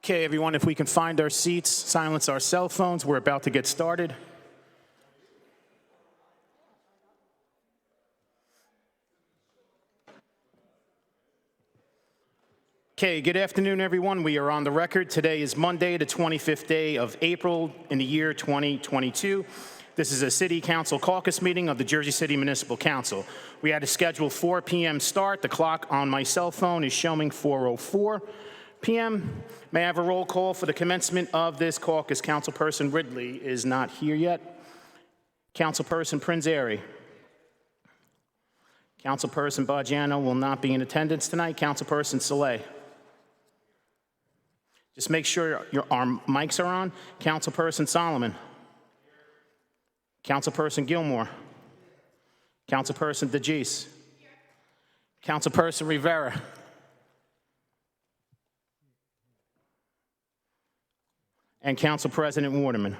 Okay, everyone, if we can find our seats, silence our cell phones. We're about to get started. Okay, good afternoon, everyone. We are on the record. Today is Monday, the 25th day of April in the year 2022. This is a City Council Caucus meeting of the Jersey City Municipal Council. We had a scheduled 4 p.m. start. The clock on my cell phone is showing 4:04 p.m. May I have a roll call for the commencement of this caucus? Councilperson Ridley is not here yet. Councilperson Prinzeri. Councilperson Baggiano will not be in attendance tonight. Councilperson Saleh. Just make sure our mics are on. Councilperson Solomon. Councilperson Gilmore. Councilperson DeGise. Councilperson Rivera. And Council President Waterman.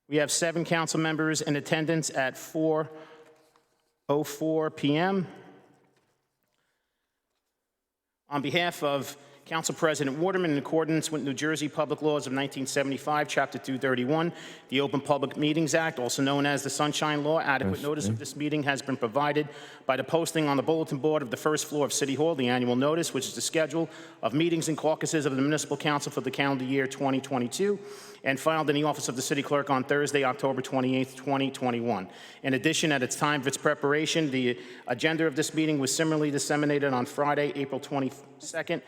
We have 7 council members in attendance at 4:04 p.m. On behalf of Council President Waterman, in accordance with New Jersey Public Laws of 1975, Chapter 231, the Open Public Meetings Act, also known as the Sunshine Law, adequate notice of this meeting has been provided by the posting on the bulletin board of the first floor of City Hall, the annual notice, which is the schedule of meetings and caucuses of the Municipal Council for the calendar year 2022, and filed in the office of the City Clerk on Thursday, October 28, 2021. In addition, at its time of its preparation, the agenda of this meeting was similarly disseminated on Friday, April 22nd,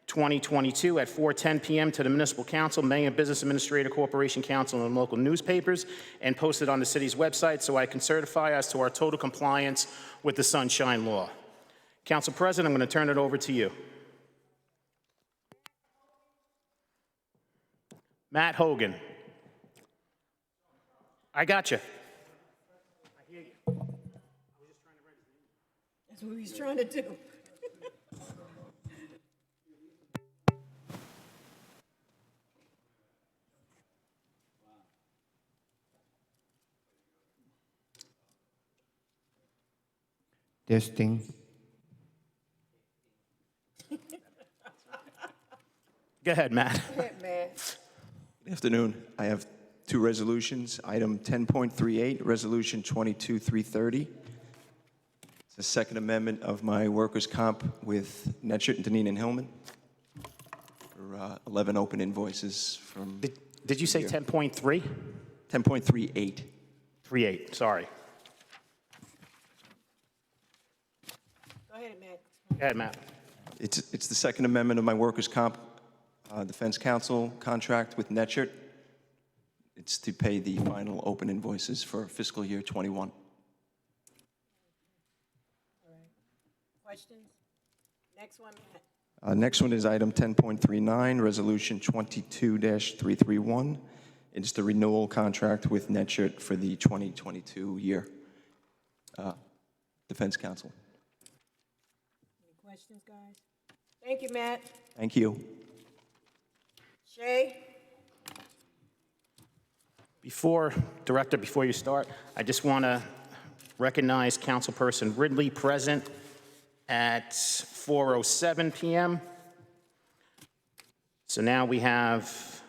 2022 at 4:10 p.m. to the Municipal Council, Mayor, Business Administrator, Corporation Council, and local newspapers, and posted on the city's website, so I can certify as to our total compliance with the Sunshine Law. Council President, I'm going to turn it over to you. Matt Hogan. I got you. I hear you. That's what he's trying to do. Testing. Go ahead, Matt. Go ahead, Matt. Good afternoon. I have 2 resolutions. Item 10.38, Resolution 22-330. It's the second amendment of my workers' comp with Netchert, Deneen, and Hillman for 11 open invoices from... Did you say 10.3? 10.38. 38, sorry. Go ahead, Matt. Go ahead, Matt. It's the second amendment of my workers' comp Defense Council contract with Netchert. It's to pay the final open invoices for fiscal year 21. All right. Questions? Next one, Matt. Next one is item 10.39, Resolution 22-331. It's the renewal contract with Netchert for the 2022 year. Defense Council. Any questions, guys? Thank you, Matt. Thank you. Shay? Director, before you start, I just want to recognize Councilperson Ridley present at 4:07 p.m. So now we have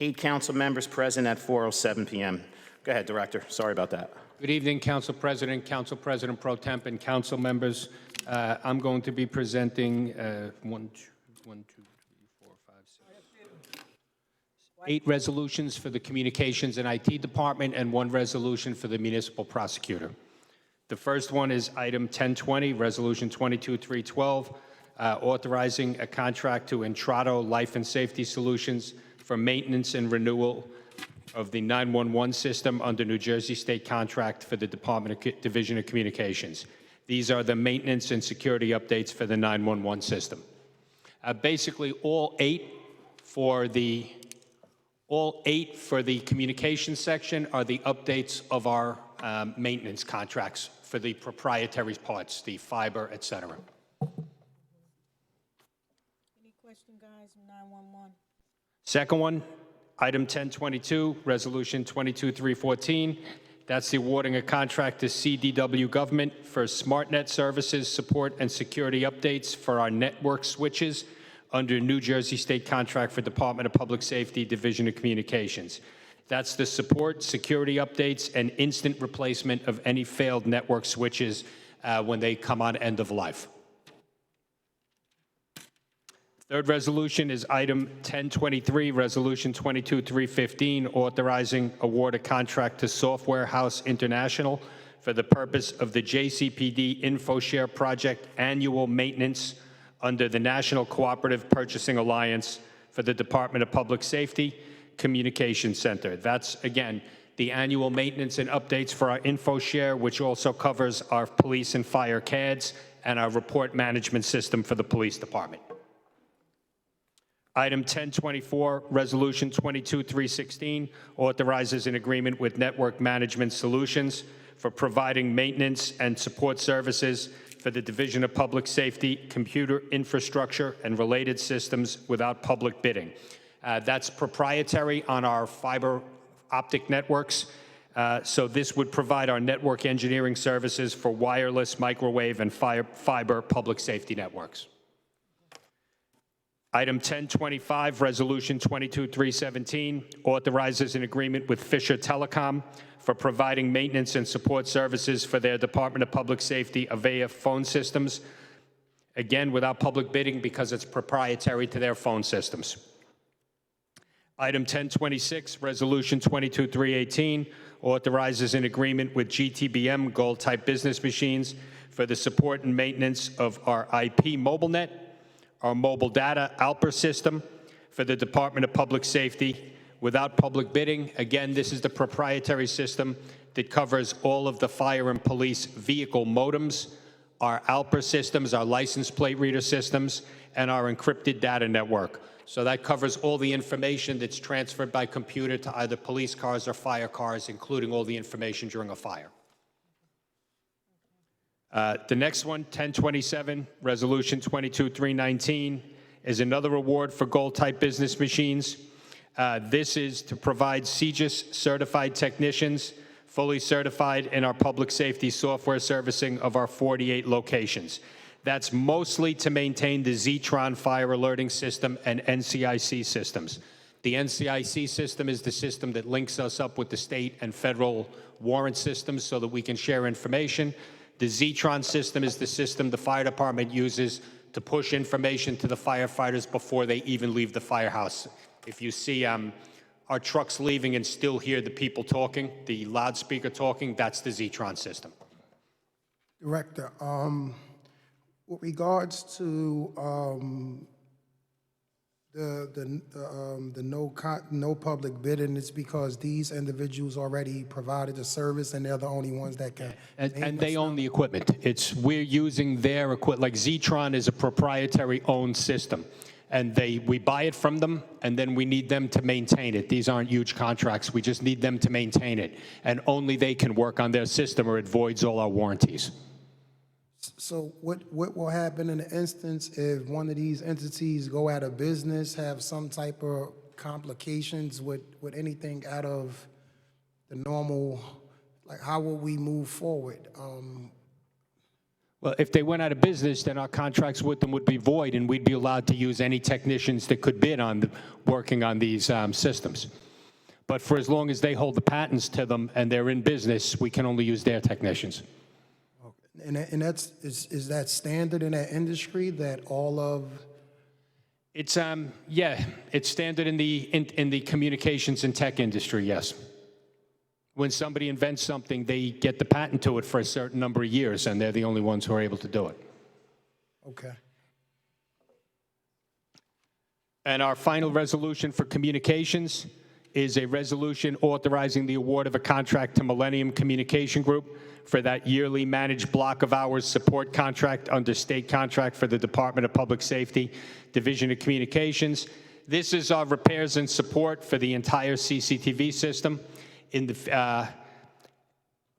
8 council members present at 4:07 p.m. Go ahead, Director. Sorry about that. Good evening, Council President Pro Temp, and council members. I'm going to be presenting 8 resolutions for the Communications and IT Department and 1 resolution for the Municipal Prosecutor. The first one is item 1020, Resolution 22-312, authorizing a contract to Entrato Life and Safety Solutions for maintenance and renewal of the 911 system under New Jersey State contract for the Division of Communications. These are the maintenance and security updates for the 911 system. Basically, all eight for the communications section are the updates of our maintenance contracts for the proprietary parts, the fiber, et cetera. Any question, guys, from 911? Second one, item 1022, Resolution 22-314. That's the awarding a contract to CDW Government for SmartNet services, support, and security updates for our network switches under New Jersey State Contract for Department of Public Safety, Division of Communications. That's the support, security updates, and instant replacement of any failed network switches when they come on end of life. Third resolution is item 1023, Resolution 22315, authorizing award a contract to Software House International for the purpose of the Jcpd InfoShare project annual maintenance under the National Cooperative Purchasing Alliance for the Department of Public Safety Communications Center. That's, again, the annual maintenance and updates for our InfoShare, which also covers our police and fire CADs and our report management system for the police department. Item 1024, Resolution 22316, authorizes an agreement with Network Management Solutions for providing maintenance and support services for the Division of Public Safety, computer infrastructure, and related systems without public bidding. That's proprietary on our fiber optic networks. So this would provide our network engineering services for wireless, microwave, and fiber public safety networks. Item 1025, Resolution 22317, authorizes an agreement with Fisher Telecom for providing maintenance and support services for their Department of Public Safety Availa phone systems, again, without public bidding because it's proprietary to their phone systems. Item 1026, Resolution 22318, authorizes an agreement with GTBM Gold-type business machines for the support and maintenance of our IP MobileNet, our mobile data Alper system for the Department of Public Safety without public bidding. Again, this is the proprietary system that covers all of the fire and police vehicle modems, our Alper systems, our license plate reader systems, and our encrypted data network. So that covers all the information that's transferred by computer to either police cars or fire cars, including all the information during a fire. The next one, 1027, Resolution 22319, is another award for Gold-type business machines. This is to provide CGIS certified technicians, fully certified in our public safety software servicing of our 48 locations. That's mostly to maintain the Zetron fire alerting system and NCIC systems. The NCIC system is the system that links us up with the state and federal warrant systems so that we can share information. The Zetron system is the system the fire department uses to push information to the firefighters before they even leave the firehouse. If you see our trucks leaving and still hear the people talking, the loudspeaker talking, that's the Zetron system. Director, with regards to the no public bidding, it's because these individuals already provided the service and they're the only ones that can. And they own the equipment. We're using their equipment. Like Zetron is a proprietary owned system. And we buy it from them, and then we need them to maintain it. These aren't huge contracts. We just need them to maintain it. And only they can work on their system or it voids all our warranties. So what will happen in the instance if one of these entities go out of business, have some type of complications with anything out of the normal, like how will we move forward? Well, if they went out of business, then our contracts with them would be void, and we'd be allowed to use any technicians that could bid on working on these systems. But for as long as they hold the patents to them and they're in business, we can only use their technicians. And is that standard in that industry that all of? It's yeah, it's standard in the communications and tech industry. Yes. When somebody invents something, they get the patent to it for a certain number of years, and they're the only ones who are able to do it. Okay. And our final resolution for communications is a resolution authorizing the award of a contract to Millennium Communication Group for that yearly managed block of hours support contract under state contract for the Department of Public Safety, Division of Communications. This is our repairs and support for the entire CCTV system.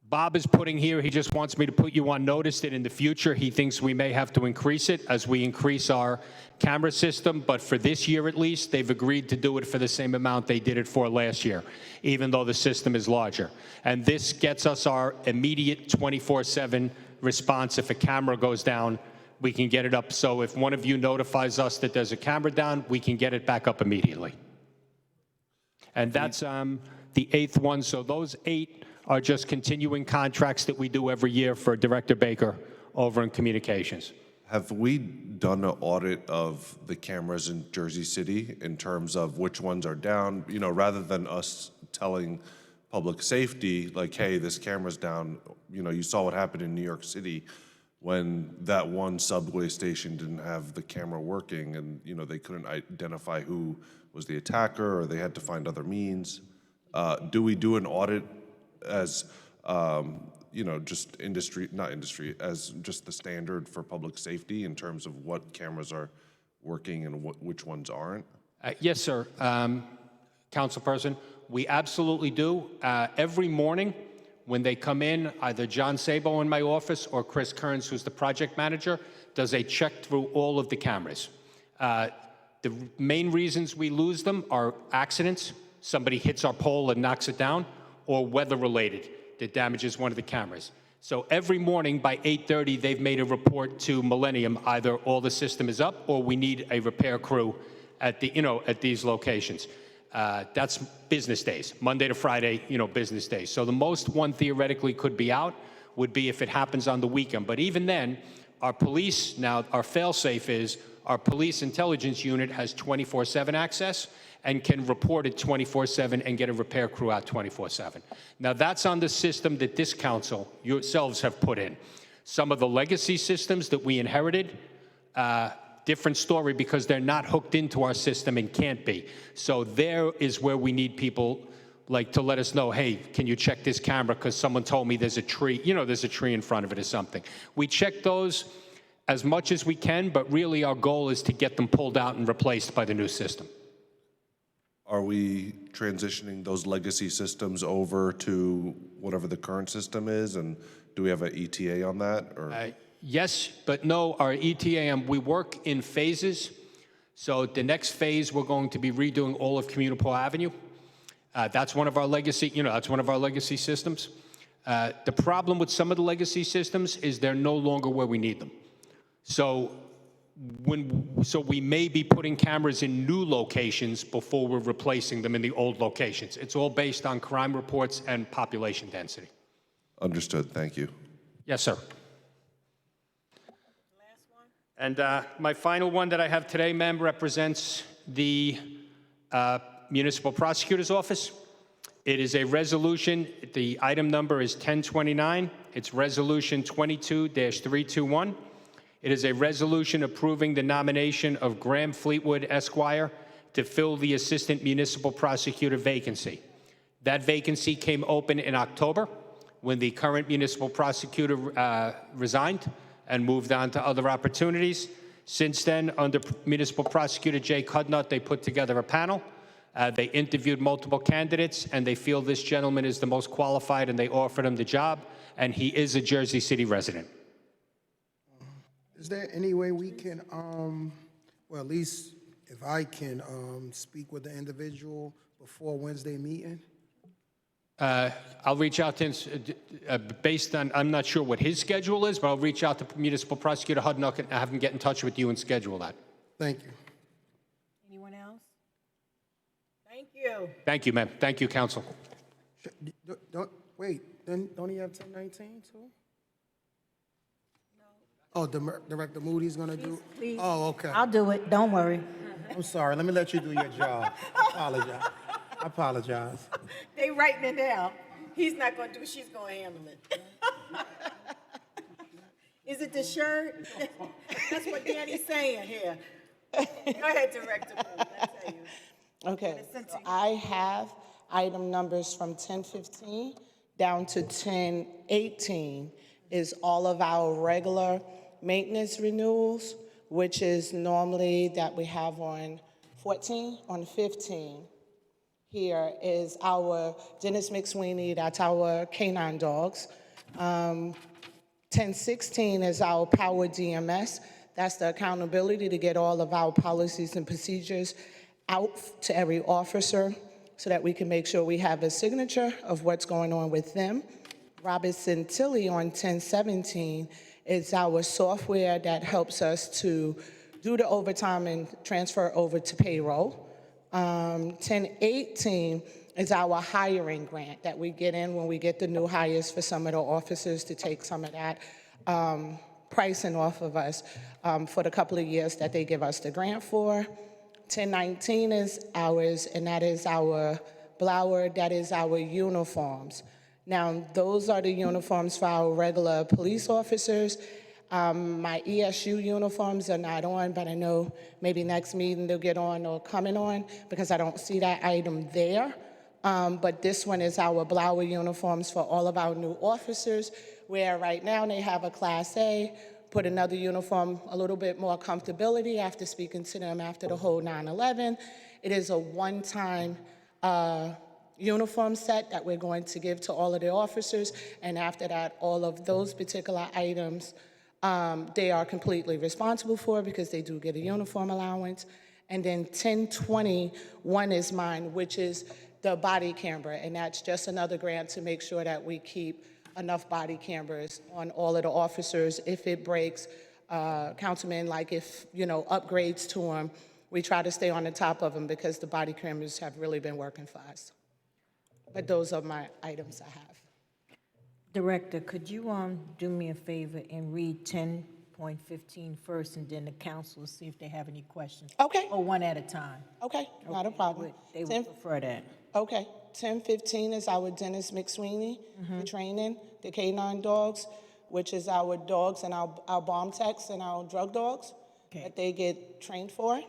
Bob is putting here, he just wants me to put you on notice that in the future, he thinks we may have to increase it as we increase our camera system. But for this year at least, they've agreed to do it for the same amount they did it for last year, even though the system is larger. And this gets us our immediate 24/7 response if a camera goes down we can get it up. So if one of you notifies us that there's a camera down, we can get it back up immediately. And that's the 8th one. So those 8 are just continuing contracts that we do every year for Director Baker over in communications. Have we done an audit of the cameras in Jersey City in terms of which ones are down? You know, rather than us telling public safety, like, hey, this camera's down. You know, you saw what happened in New York City when that one subway station didn't have the camera working and, you know, they couldn't identify who was the attacker or they had to find other means. Do we do an audit as, you know, just not industry, as just the standard for public safety in terms of what cameras are working and which ones aren't? Yes, sir. Councilperson, we absolutely do. Every morning when they come in, either John Sabo in my office or Chris Kearns, who's the project manager, does a check through all of the cameras. The main reasons we lose them are accidents, somebody hits our pole and knocks it down, or weather-related that damages one of the cameras. So every morning by 8:30, they've made a report to Millennium, either all the system is up or we need a repair crew at the, at these locations. That's business days, Monday to Friday, business days. So the most one theoretically could be out would be if it happens on the weekend. But even then, our police, now our fail-safe is our police intelligence unit has 24/7 access and can report it 24/7 and get a repair crew out 24/7. Now that's on the system that this council, yourselves have put in. Some of the legacy systems that we inherited, different story because they're not hooked into our system and can't be. So there is where we need people like to let us know, hey, can you check this camera because someone told me there's a tree, there's a tree in front of it or something. We check those as much as we can, but really our goal is to get them pulled out and replaced by the new system. Are we transitioning those legacy systems over to whatever the current system is? And do we have an ETA on that? Or? Yes, but no, our ETA, we work in phases. So the next phase, we're going to be redoing all of Municipal Avenue. That's one of our legacy, that's one of our legacy systems. The problem with some of the legacy systems is they're no longer where we need them. So we may be putting cameras in new locations before we're replacing them in the old locations. It's all based on crime reports and population density. Understood. Thank you. Yes, sir. Last one? And my final one that I have today, ma'am, represents the Municipal Prosecutor's Office. It is a resolution. The item number is 1029. It's Resolution 22-321. It is a resolution approving the nomination of Graham Fleetwood, Esquire, to fill the Assistant Municipal Prosecutor vacancy. That vacancy came open in October when the current Municipal Prosecutor resigned and moved on to other opportunities. Since then, under Municipal Prosecutor Jay Cudnut, they put together a panel. They interviewed multiple candidates, and they feel this gentleman is the most qualified, and they offered him the job, and he is a Jersey City resident. Is there any way we can, well, at least if I can speak with the individual before Wednesday meeting? I'll reach out to him based on, I'm not sure what his schedule is, but I'll reach out to Municipal Prosecutor Hudnuck and have him get in touch with you and schedule that. Thank you. Anyone else? Thank you. Thank you, ma'am. Thank you, counsel. Wait, then don't he have 1019 too? Oh, Director Moody's gonna do? Please. Oh, okay. I'll do it. Don't worry. I'm sorry. Let me let you do your job. I apologize. They writing it down. He's not going to do it. She's going to handle it. Is it the shirt? That's what Danny's saying here. Go ahead, Director Moody. I tell you. Okay, so I have item numbers from 1015 down to 1018 is all of our regular maintenance renewals, which is normally that we have on 14, on 15. Here is our Dennis McSweeney, that's our canine dogs. 1016 is our Power DMS. That's the accountability to get all of our policies and procedures out to every officer so that we can make sure we have a signature of what's going on with them. Robinson Tilly on 1017 It's our software that helps us to do the overtime and transfer over to payroll. 1018 is our hiring grant that we get in when we get the new hires for some of the officers to take some of that pricing off of us for the couple of years that they give us the grant for. 1019 is ours, and that is our blower, that is our uniforms. Now, those are the uniforms for our regular police officers. My ESU uniforms are not on, but I know maybe next meeting they'll get on or coming on because I don't see that item there. But this one is our blower uniforms for all of our new officers, where right now they have a Class A, put another uniform, a little bit more comfortability after speaking to them after the whole 9/11. It is a one-time uniform set that we're going to give to all of the officers, and after that, all of those particular items they are completely responsible for because they do get a uniform allowance. And then 1021 is mine, which is the body camera, and that's just another grant to make sure that we keep enough body cameras on all of the officers. If it breaks, Councilman, like if, upgrades to them, we try to stay on the top of them because the body cameras have really been working for us. But those are my items I have. Director, could you do me a favor and read 10.15 first, and then the council will see if they have any questions? Okay. Or one at a time? Okay, not a problem. They would prefer that. Okay, 1015 is our Dennis McSweeney, the training, the K9 dogs, which is our dogs and our bomb techs and our drug dogs that they get trained for.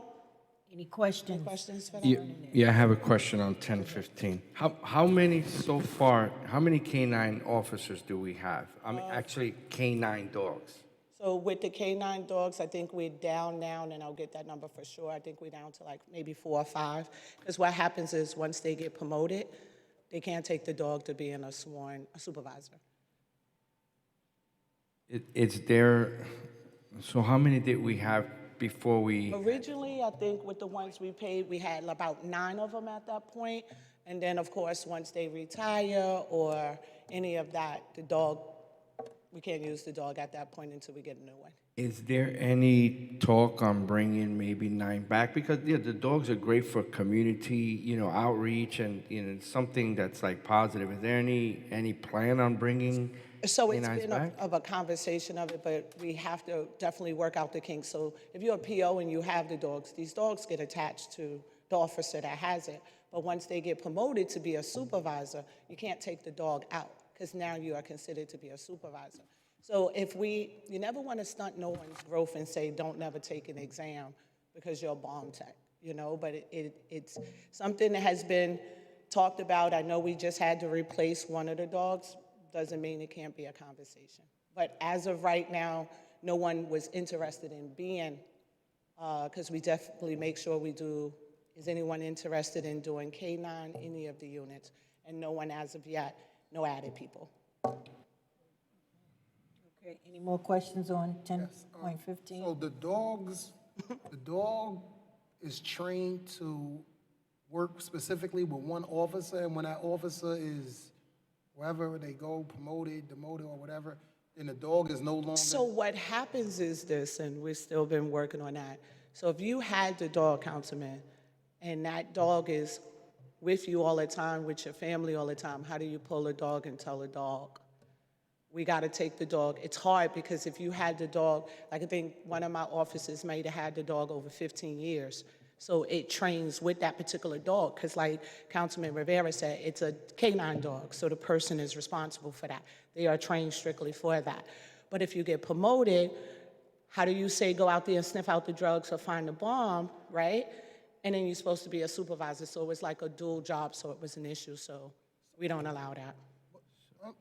Any questions? Any questions for that? Yeah, I have a question on 1015. How many so far, how many K9 officers do we have? I mean, actually, K9 dogs. So with the K9 dogs, I think we're down now, and I'll get that number for sure. I think we're down to like maybe 4 or 5. Because what happens is once they get promoted, they can't take the dog to being a supervisor. It's there, so how many did we have before we? Originally, I think with the ones we paid, we had about 9 of them at that point. And then, of course, once they retire or any of that, the dog, we can't use the dog at that point until we get a new one. Is there any talk on bringing maybe 9 back? Because the dogs are great for community, outreach and, something that's like positive. Is there any plan on bringing So it's canines been back? of a conversation of it, but we have to definitely work out the kinks. So if you're a PO and you have the dogs, these dogs get attached to the officer that has it. But once they get promoted to be a supervisor, you can't take the dog out because now you are considered to be a supervisor. So you never want to stunt no one's growth and say, don't never take an exam because you're a bomb tech, but it's something that has been talked about. I know we just had to replace one of the dogs. Doesn't mean it can't be a conversation. But as of right now, no one was interested in being, because we definitely make sure we do, is anyone interested in doing K9, any of the units? And no one as of yet, no added people. Okay, any more questions on 10.15? So the dog is trained to work specifically with one officer, and when that officer is wherever they go, promoted, demoted, or whatever, then the dog is no longer. So what happens is this, and we've still been working on that. So if you had the dog, Councilman, and that dog is with you all the time, with your family all the time, how do you pull a dog and tell a dog, we got to take the dog? It's hard because if you had the dog, like I think one of my officers might have had the dog over 15 years. So it trains with that particular dog because like Councilman Rivera said, it's a K9 dog, so the person is responsible for that. They are trained strictly for that. But if you get promoted, how do you say go out there and sniff out the drugs or find the bomb, right? And then you're supposed to be a supervisor, so it was like a dual job, so it was an issue, so we don't allow that.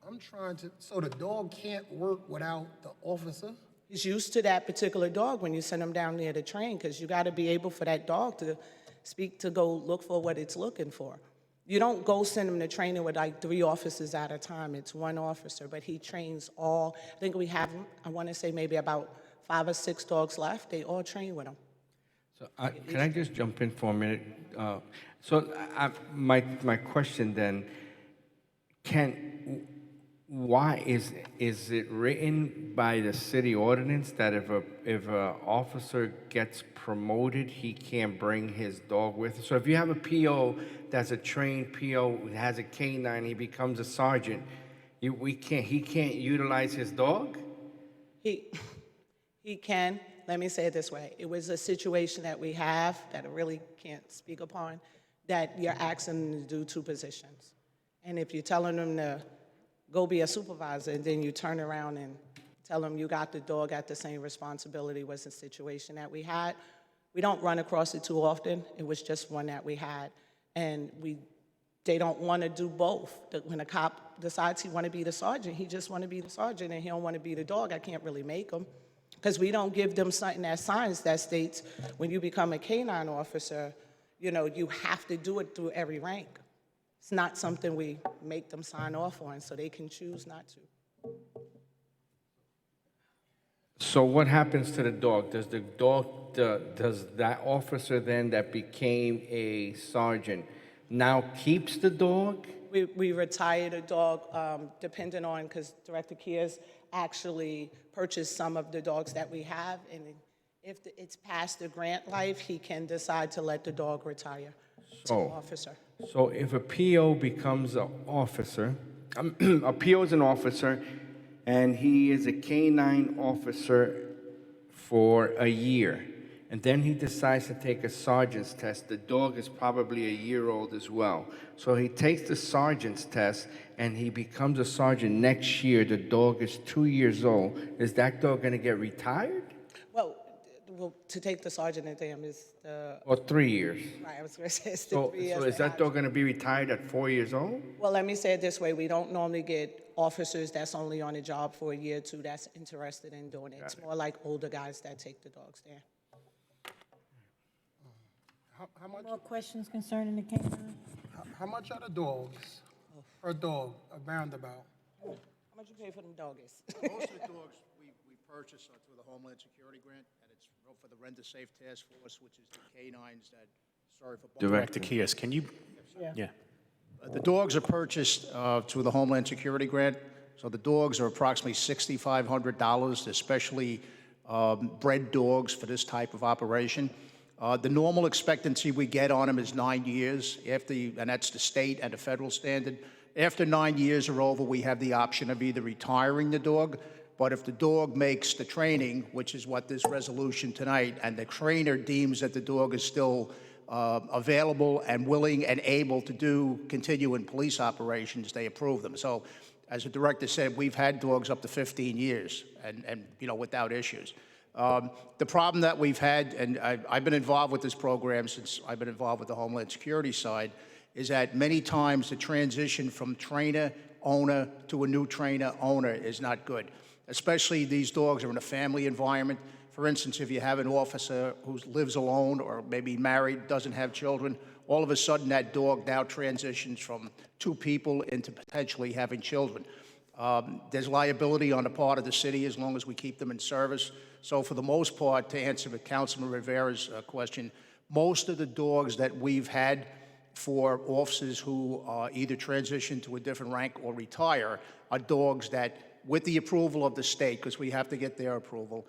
I'm trying to, so the dog can't work without the officer? He's used to that particular dog when you send him down there to train, because you got to be able for that dog to speak, to go look for what it's looking for. You don't go send him to training with like 3 officers at a time. It's one officer, but he trains all. I think we have, I want to say maybe about 5 or 6 dogs left. They all train with him. So can I just jump in for a minute? My question then, why is it written by the city ordinance that if a officer gets promoted, he can't bring his dog with him? So if you have a PO that's a trained PO who has a canine, he becomes a sergeant, he can't utilize his dog? He can, let me say it this way. It was a situation that we have that I really can't speak upon, that you're asking them to do two positions. And if you're telling them to go be a supervisor, and then you turn around and tell them you got the dog at the same responsibility, was a situation that we had. We don't run across it too often. It was just one that we had. And they don't want to do both. When a cop decides he want to be the sergeant, he just want to be the sergeant, and he don't want to be the dog. I can't really make him, because we don't give them something that signs that states when you become a canine officer, you know, you have to do it through every rank. It's not something we make them sign off on, so they can choose not to. So what happens to the dog? Does the dog, does that officer then that became a sergeant now keeps the dog? We retire the dog, depending on, because Director Kears actually purchased some of the dogs that we have, and if it's past the grant life, he can decide to let the dog retire to an officer. So if a PO becomes an officer, a PO is an officer, and he is a canine officer for a year, and then he decides to take a sergeant's test. The dog is probably a year old as well. So he takes the sergeant's test, and he becomes a sergeant next year. The dog is 2 years old. Is that dog going to get retired? Well, to take the sergeant exam is the... Or 3 years? Right, I was going to say it's the So 3 years. is that dog going to be retired at 4 years old? Well, let me say it this way. We don't normally get officers that's only on the job for a year or two that's interested in doing it. It's more like older guys that take the dogs there. How much, More questions concerning the canine? how much are the dogs per dog around about? How much you pay for them doggies? Most of the dogs we purchase are through the Homeland Security grant, and it's for the Rent a Safe Task Force, which is the canines that serve for... Director Kears, can you? Yeah. The dogs are purchased through the Homeland Security grant, so the dogs are approximately $6,500. They're specially bred dogs for this type of operation. The normal expectancy we get on them is 9 years, and that's the state and the federal standard. After 9 years are over, we have the option of either retiring the dog, but if the dog makes the training, which is what this resolution tonight, and the trainer deems that the dog is still available and willing and able to continue in police operations, they approve them. So, as the director said, we've had dogs up to 15 years and you know, without issues. The problem that we've had, and I've been involved with this program since I've been involved with the Homeland Security side, is that many times the transition from trainer-owner to a new trainer-owner is not good. Especially these dogs are in a family environment. For instance, if you have an officer who lives alone or maybe married, doesn't have children, all of a sudden that dog now transitions from two people into potentially having children. There's liability on the part of the city as long as we keep them in service. So for the most part, to answer Councilman Rivera's question, most of the dogs that we've had for officers who either transition to a different rank or retire are dogs that, with the approval of the state, because we have to get their approval,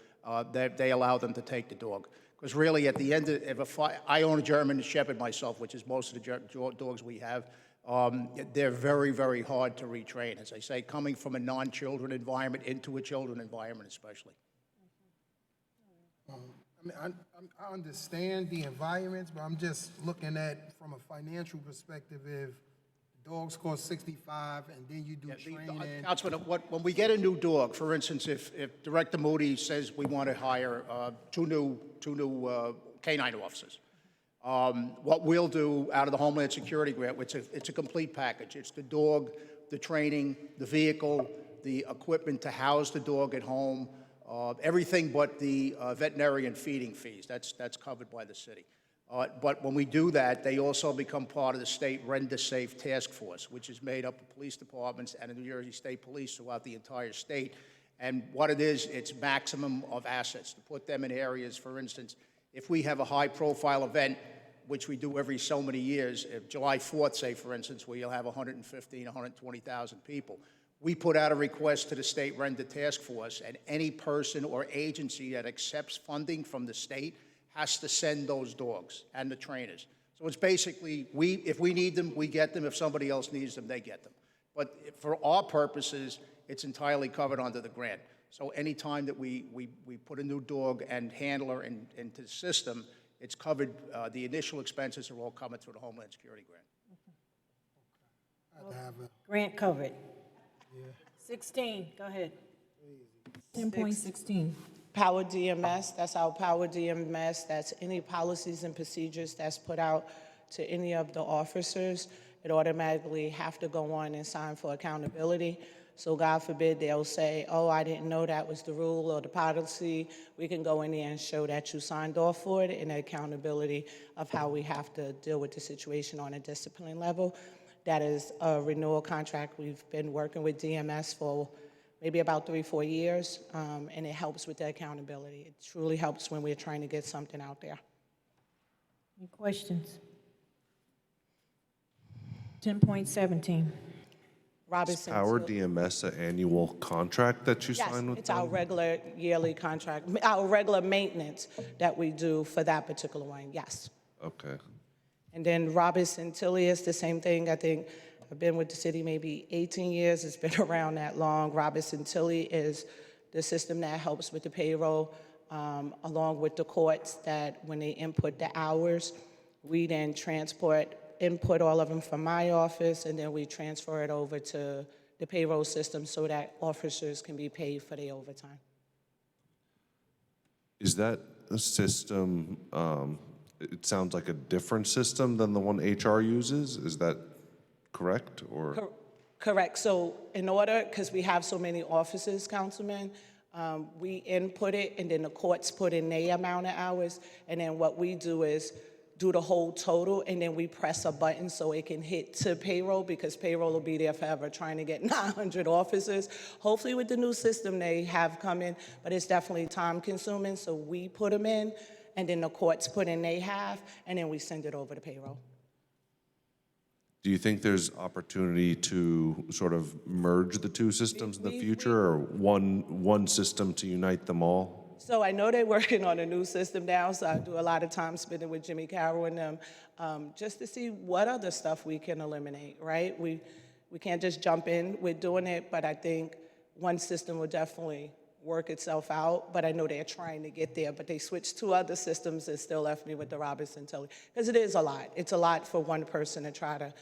they allow them to take the dog. Because really, at the end of I own a German Shepherd myself, which is most of the dogs we have. They're very, very hard to retrain. As I say, coming from a non-children environment into a children environment especially. I mean, I understand the environments, but I'm just looking at, from a financial perspective, if the dogs cost $65 and then you do training. Councilman, when we get a new dog, for instance, if Director Moody says we want to hire two new canine officers, what we'll do out of the Homeland Security grant, it's a complete package. It's the dog, the training, the vehicle, the equipment to house the dog at home, everything but the veterinarian feeding fees. That's covered by the city. But when we do that, they also become part of the state Rent a Safe Task Force, which is made up of police departments and the New Jersey State Police throughout the entire state. And what it is, it's maximum of assets to put them in areas. For instance, if we have a high-profile event, which we do every so many years, if July 4th, say, for instance, where you'll have 115, 120,000 people, we put out a request to the State Render Task Force, and any person or agency that accepts funding from the state has to send those dogs and the trainers. So it's basically, if we need them, we get them. If somebody else needs them, they get them. But for our purposes, it's entirely covered under the grant. So anytime that we put a new dog and handler into the system, it's covered, the initial expenses are all covered through the Homeland Security grant. Grant covered. 16, go ahead. 10.16. Power DMS, that's our Power DMS. That's any policies and procedures that's put out to any of the officers. It automatically have to go on and sign for accountability. So God forbid they'll say, oh, I didn't know that was the rule or the policy. We can go in there and show that you signed off for it, and the accountability of how we have to deal with the situation on a discipline level. That is a renewal contract. We've been working with DMS for maybe about 3-4 years, and it helps with the accountability. It truly helps when we're trying to get something out there. Any questions? 10.17. Robinson. Power DMS an annual contract that you Yes, sign with it's them? our regular yearly contract, our regular maintenance that we do for that particular one, yes. Okay. And then Robinson Tilly is the same thing. I think I've been with the city maybe 18 years. It's been around that long. Robinson Tilly is the system that helps with the payroll, along with the courts, that when they input the hours, we then input all of them from my office, and then we transfer it over to the payroll system so that officers can be paid for their overtime. Is that a system, it sounds like a different system than the one HR uses? Is that correct, or? Correct. So in order, because we have so many offices, Councilman, we input it, and then the courts put in their amount of hours, and then what we do is do the whole total, and then we press a button so it can hit to payroll, because payroll will be there forever trying to get 900 officers. Hopefully with the new system they have come in, but it's definitely time consuming, so we put them in, and then the courts put in they have, and then we send it over to payroll. Do you think there's opportunity to sort of merge the two systems in the future, or one system to unite them all? So I know they're working on a new system now, so I do a lot of time spending with Jimmy Carroll and them, just to see what other stuff we can eliminate, right? We can't just jump in with doing it, but I think one system will definitely work itself out, but I know they're trying to get there, but they switched 2 other systems and still left me with the Robinson Tilly, because it is a lot. It's a lot for one person to try to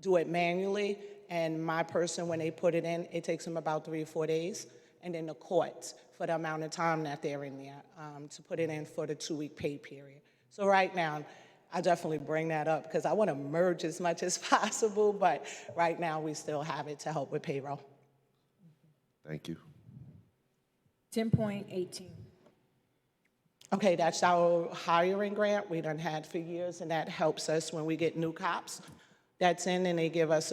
do it manually, and my person, when they put it in, it takes them about 3 or 4 days, and then the courts for the amount of time that they're in there to put it in for the 2-week pay period. So right now, I definitely bring that up because I want to merge as much as possible, but right now we still have it to help with payroll. Thank you. 10.18. Okay, that's our hiring grant we done had for years, and that helps us when we get new cops. That's in, and they give us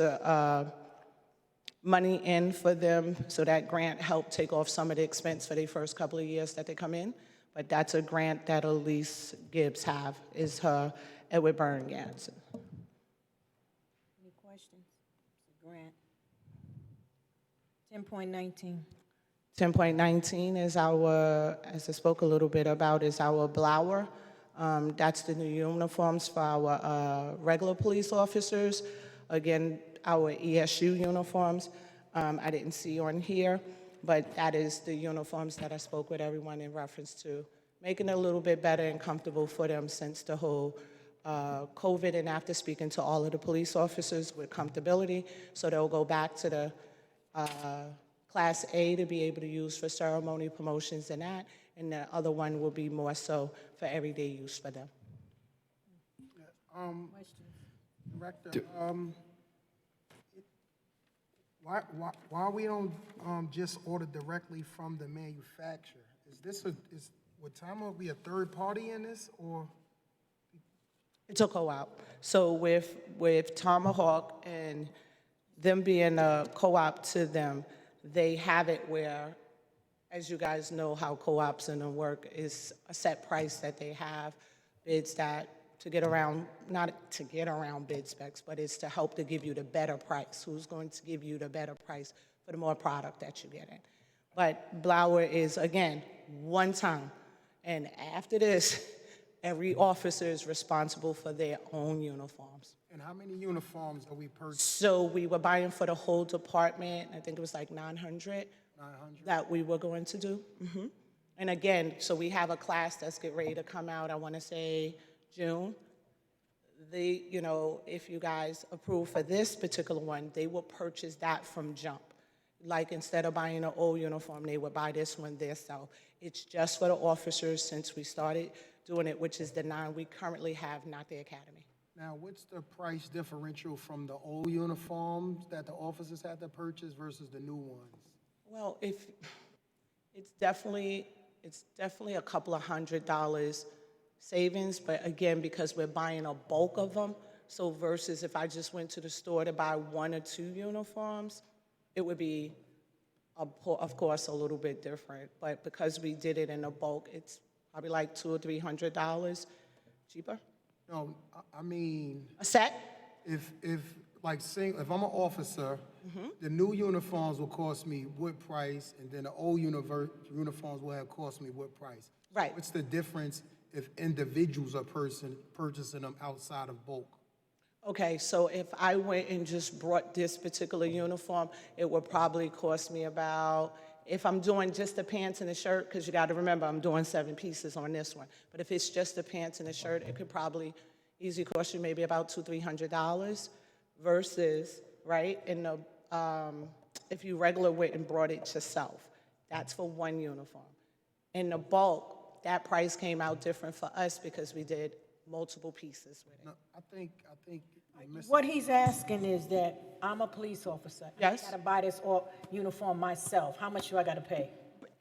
money in for them, so that grant helped take off some of the expense for the first couple of years that they come in. But that's a grant that Elise Gibbs have, is her Edward Byrne grant. Any questions? It's a grant. 10.19. 10.19 is our, as I spoke a little bit about, is our blower. That's the new uniforms for our regular police officers. Again, our ESU uniforms. I didn't see on here, but that is the uniforms that I spoke with everyone in reference to, making it a little bit better and comfortable for them since the whole COVID, and after speaking to all of the police officers with comfortability, so they'll go back to the Class A to be able to use for ceremony, promotions, and that, and the other one will be more so for everyday use for them. Director, why we don't just order directly from the manufacturer? Is this would Tomahawk be a third party in this, or? It's a co-op. So with Tomahawk and them being a co-op to them, they have it where, as you guys know how co-ops and the work is a set price that they have, bids that to get around, not to get around bid specs, but it's to help to give you the better price. Who's going to give you the better price for the more product that you get in. But Blower is, again, one time. And after this, every officer is responsible for their own uniforms. And how many uniforms are we purchasing? So we were buying for the whole department, I think it was like 900 that we were going to do. And again, so we have a class that's getting ready to come out, I want to say June. You know, if you guys approve for this particular one, they will purchase that from jump. Like instead of buying an old uniform, they would buy this one there. So it's just for the officers since we started doing it, which is the 9 we currently have, not the academy. Now, what's the price differential from the old uniforms that the officers had to purchase versus the new ones? Well, if it's definitely a couple of $100 savings, but again, because we're buying a bulk of them, so versus if I just went to the store to buy 1 or 2 uniforms, it would be, of course, a little bit different. But because we did it in a bulk, it's probably like $200 or $300 cheaper. No, I mean, A set? if I'm an officer, the new uniforms will cost me what price, and then the old uniforms will have cost me what price? Right. What's the difference if individuals are purchasing them outside of bulk? Okay, so if I went and just brought this particular uniform, it would probably cost me about, if I'm doing just the pants and the shirt, because you got to remember I'm doing 7 pieces on this one, but if it's just the pants and the shirt, it could probably easily cost you maybe about $200-300 versus, right, in the, if you regular went and brought it yourself, that's for 1 uniform. In the bulk, that price came out different for us because we did multiple pieces with it. No, I think you're missing. What he's asking is that I'm a police officer. Yes. I gotta buy this uniform myself. How much do I gotta pay?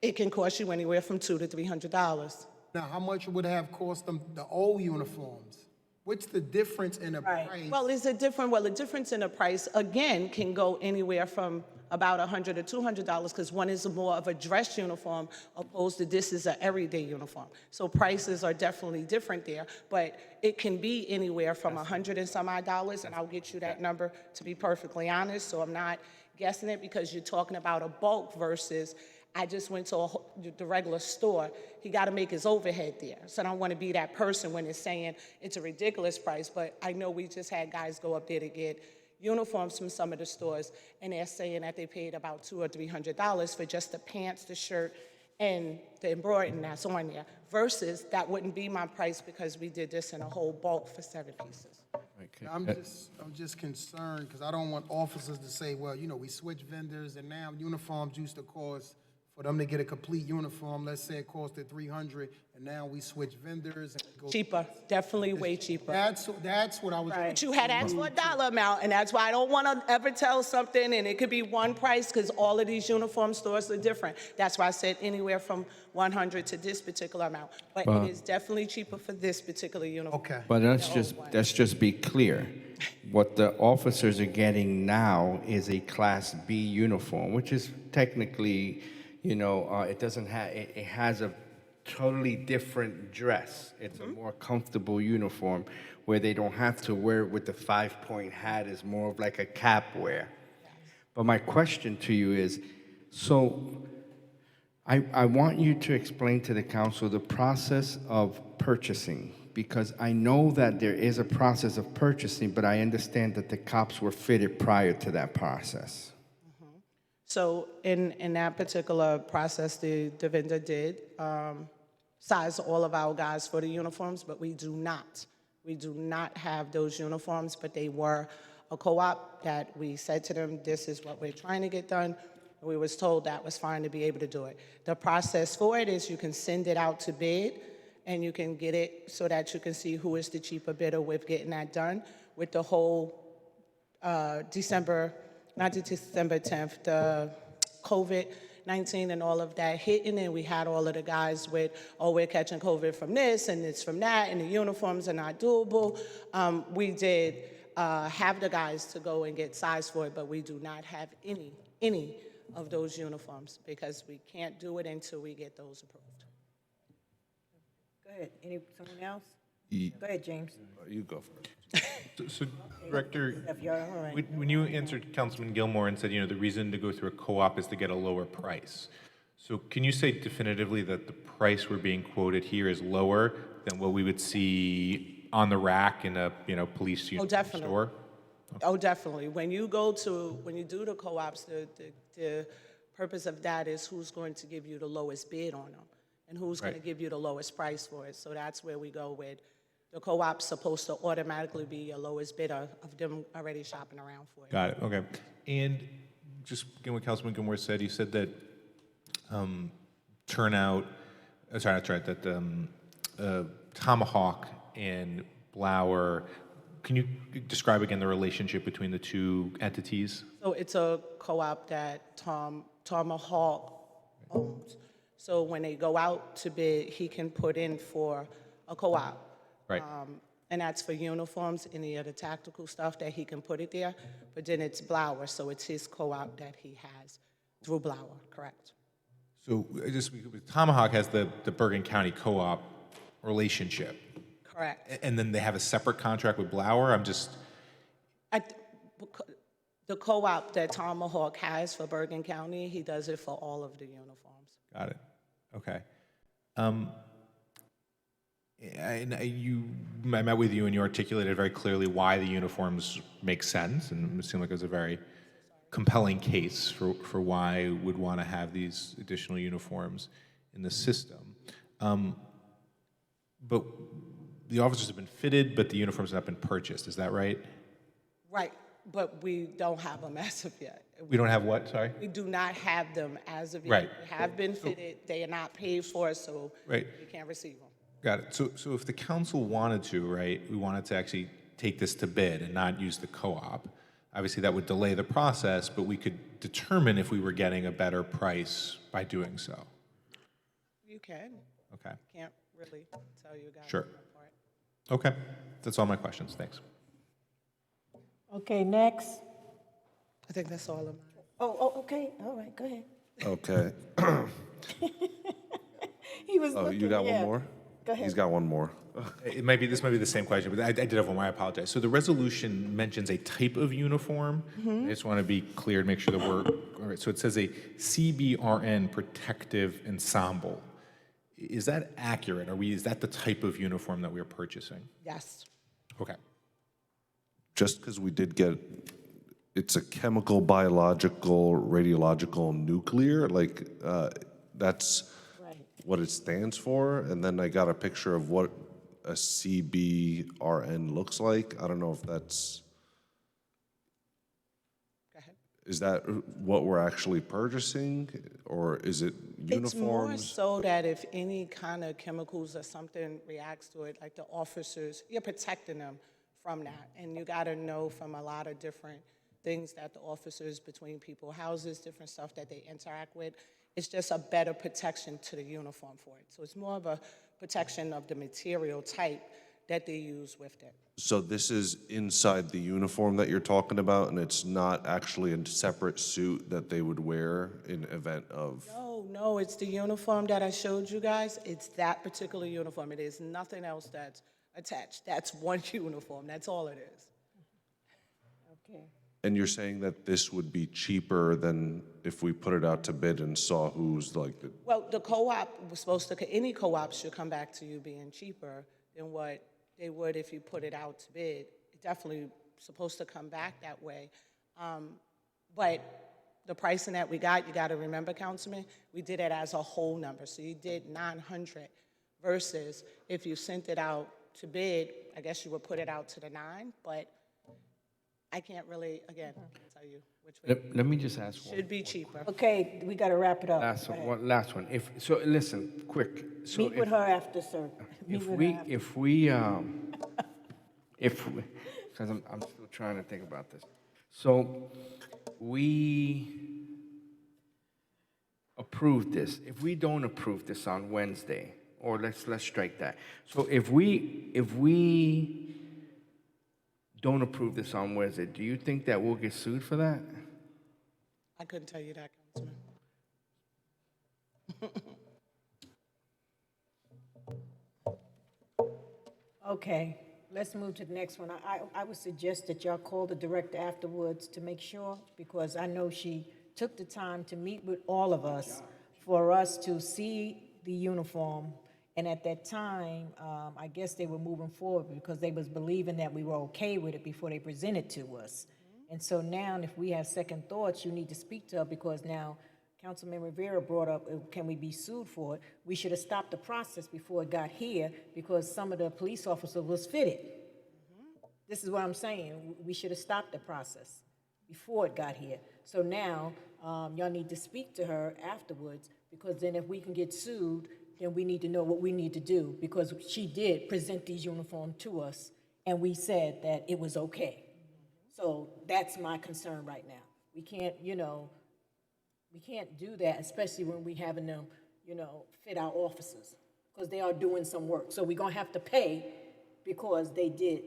It can cost you anywhere from $200 to $300. Now, how much would it have cost them the old uniforms? What's the difference in the Right. price? Well, the difference in the price, again, can go anywhere from about $100 to $200 because one is more of a dress uniform opposed to this is an everyday uniform. So prices are definitely different there, but it can be anywhere from $100 and some odd dollars, and I'll get you that number to be perfectly honest, so I'm not guessing it because you're talking about a bulk versus I just went to the regular store. He got to make his overhead there. So I don't want to be that person when it's saying it's a ridiculous price, but I know we just had guys go up there to get uniforms from some of the stores, and they're saying that they paid about $200 or $300 for just the pants, the shirt, and the embroidery that's on there, versus that wouldn't be my price because we did this in a whole bulk for 7 pieces. I'm just concerned because I don't want officers to say, well, you know, we switched vendors and now uniforms used to cost, for them to get a complete uniform, let's say it costed $300, and now we switch vendors. And it goes Cheaper, definitely way cheaper. That's what I was. But you had asked for a dollar amount, and that's why I don't want to ever tell something, and it could be one price, because all of these uniform stores are different. That's why I said anywhere from $100 to this particular amount. But it is definitely cheaper for this particular uniform. Okay. But let's just be clear. What the officers are getting now is a Class B uniform, which is technically, you know, it doesn't have, it has a totally different dress. It's a more comfortable uniform where they don't have to wear it with the 5-point hat. It's more of like a cap wear. But my question to you is, so I want you to explain to the council the process of purchasing, because I know that there is a process of purchasing, but I understand that the cops were fitted prior to that process. So in that particular process, the vendor did size all of our guys for the uniforms, but we do not have those uniforms, but they were a co-op that we said to them, this is what we're trying to get done. We was told that was fine to be able to do it. The process for it is you can send it out to bid, and you can get it so that you can see who is the cheaper bidder with getting that done. With the whole December 10th, the COVID-19 and all of that hitting, and we had all of the guys with, oh, we're catching COVID from this, and it's from that, and the uniforms are not doable. We did have the guys to go and get size for it, but we do not have any of those uniforms because we can't do it until we get those approved. Go ahead. Someone else? Go ahead, James. You go first. So, Director, If you're all right. when you answered Councilman Gilmore and said, you know, the reason to go through a co-op is to get a lower price. So can you say definitively that the price we're being quoted here is lower than what we would see on the rack in a, you know, police uniform definitely. store? Oh, definitely. When you do the co-ops, the purpose of that is who's going to give you the lowest bid on them and who's going to Right. give you the lowest price for it. So that's where we go with the co-op's supposed to automatically be your lowest bidder of them already shopping around for it. Got it, okay. And just again, what Councilman Gilmore said, he said that Tomahawk and Blower, can you describe again the relationship between the two entities? So it's a co-op that Tomahawk owns. So when they go out to bid, he can put in for a co-op. Right. And that's for uniforms, any of the tactical stuff that he can put it there. But then it's Blower, so it's his co-op that he has through Blower, correct? So Tomahawk has the Bergen County Co-op relationship, Correct. and then they have a separate contract with Blower. The co-op that Tomahawk has for Bergen County, he does it for all of the uniforms. Got it. Okay. I met with you and you articulated very clearly why the uniforms make sense, and it seemed like it was a very compelling case for why would want to have these additional uniforms in the system. But the officers have been fitted, but the uniforms have not been purchased. Is that right? Right, but we don't have them as of yet. We don't have what? Sorry. We do not have them as of yet. Right. They have been fitted, they are not paid for, so Right. we can't receive them. Got it. So if the council wanted to, right, we wanted to actually take this to bid and not use the co-op, obviously that would delay the process, but we could determine if we were getting a better price by doing so. You can. Okay. Can't really tell you guys. Sure. that part. Okay. That's all my questions. Thanks. Okay, next. I think that's all of mine. Oh, okay, all right, go ahead. Okay. He was Oh, looking, you got yeah. one more? Go ahead. He's got one more. This might be the same question, but I did have one more. I apologize. So the resolution mentions a type of uniform. I just want to be clear to make sure that we're all right. So it says a CBRN protective ensemble. Is that accurate? Is that the type of uniform that we're purchasing? Yes. Okay. Just because we did get, it's a chemical, biological, radiological, nuclear, like, that's Right. what it stands for. And then I got a picture of what a CBRN looks like. I don't know if that's, Go ahead. is that what we're actually purchasing? Or is it It's more uniforms? so that if any kind of chemicals or something reacts to it, like the officers, you're protecting them from that. And you gotta know from a lot of different things that the officers between people houses, different stuff that they interact with, it's just a better protection to the uniform for it. So it's more of a protection of the material type that they use with it. So this is inside the uniform that you're talking about, and it's not actually a separate suit that they would wear in event of? No, it's the uniform that I showed you guys. It's that particular uniform. It is nothing else that's attached. That's one uniform. That's all it is. Okay. And you're saying that this would be cheaper than if we put it out to bid and saw who's like the, Well, the co-op was supposed to, any co-op should come back to you being cheaper than what they would if you put it out to bid. It definitely supposed to come back that way. But the pricing that we got, you got to remember, Councilman, we did it as a whole number. So you did 900 versus if you sent it out to bid, I guess you would put it out to the 9, but I can't really, again, tell you which way. Let me just ask one. Should be cheaper. Okay, we gotta wrap it up. Last Go ahead. one, last one. So listen, quick. So Meet with her after, sir. Meet with her after. Because I'm still trying to think about this. So we approve this. If we don't approve this on Wednesday, or let's strike that. So if we don't approve this on Wednesday, do you think that we'll get sued for that? I couldn't tell you that, Councilman. Okay, let's move to the next one. I would suggest that y'all call the director afterwards to make sure, because I know she took the time to meet with all of us for us to see the uniform. And at that time, I guess they were moving forward because they was believing that we were okay with it before they presented to us. And so now, if we have second thoughts, you need to speak to her, because now Councilman Rivera brought up, can we be sued for it? We should have stopped the process before it got here, because some of the police officers was fitted. This is what I'm saying. We should have stopped the process before it got here. So now, y'all need to speak to her afterwards, because then if we can get sued, then we need to know what we need to do, because she did present these uniforms to us, and we said that it was okay. So that's my concern right now. We can't, we can't do that, especially when we having them, fit our officers, because they are doing some work. So we're gonna have to pay because they did,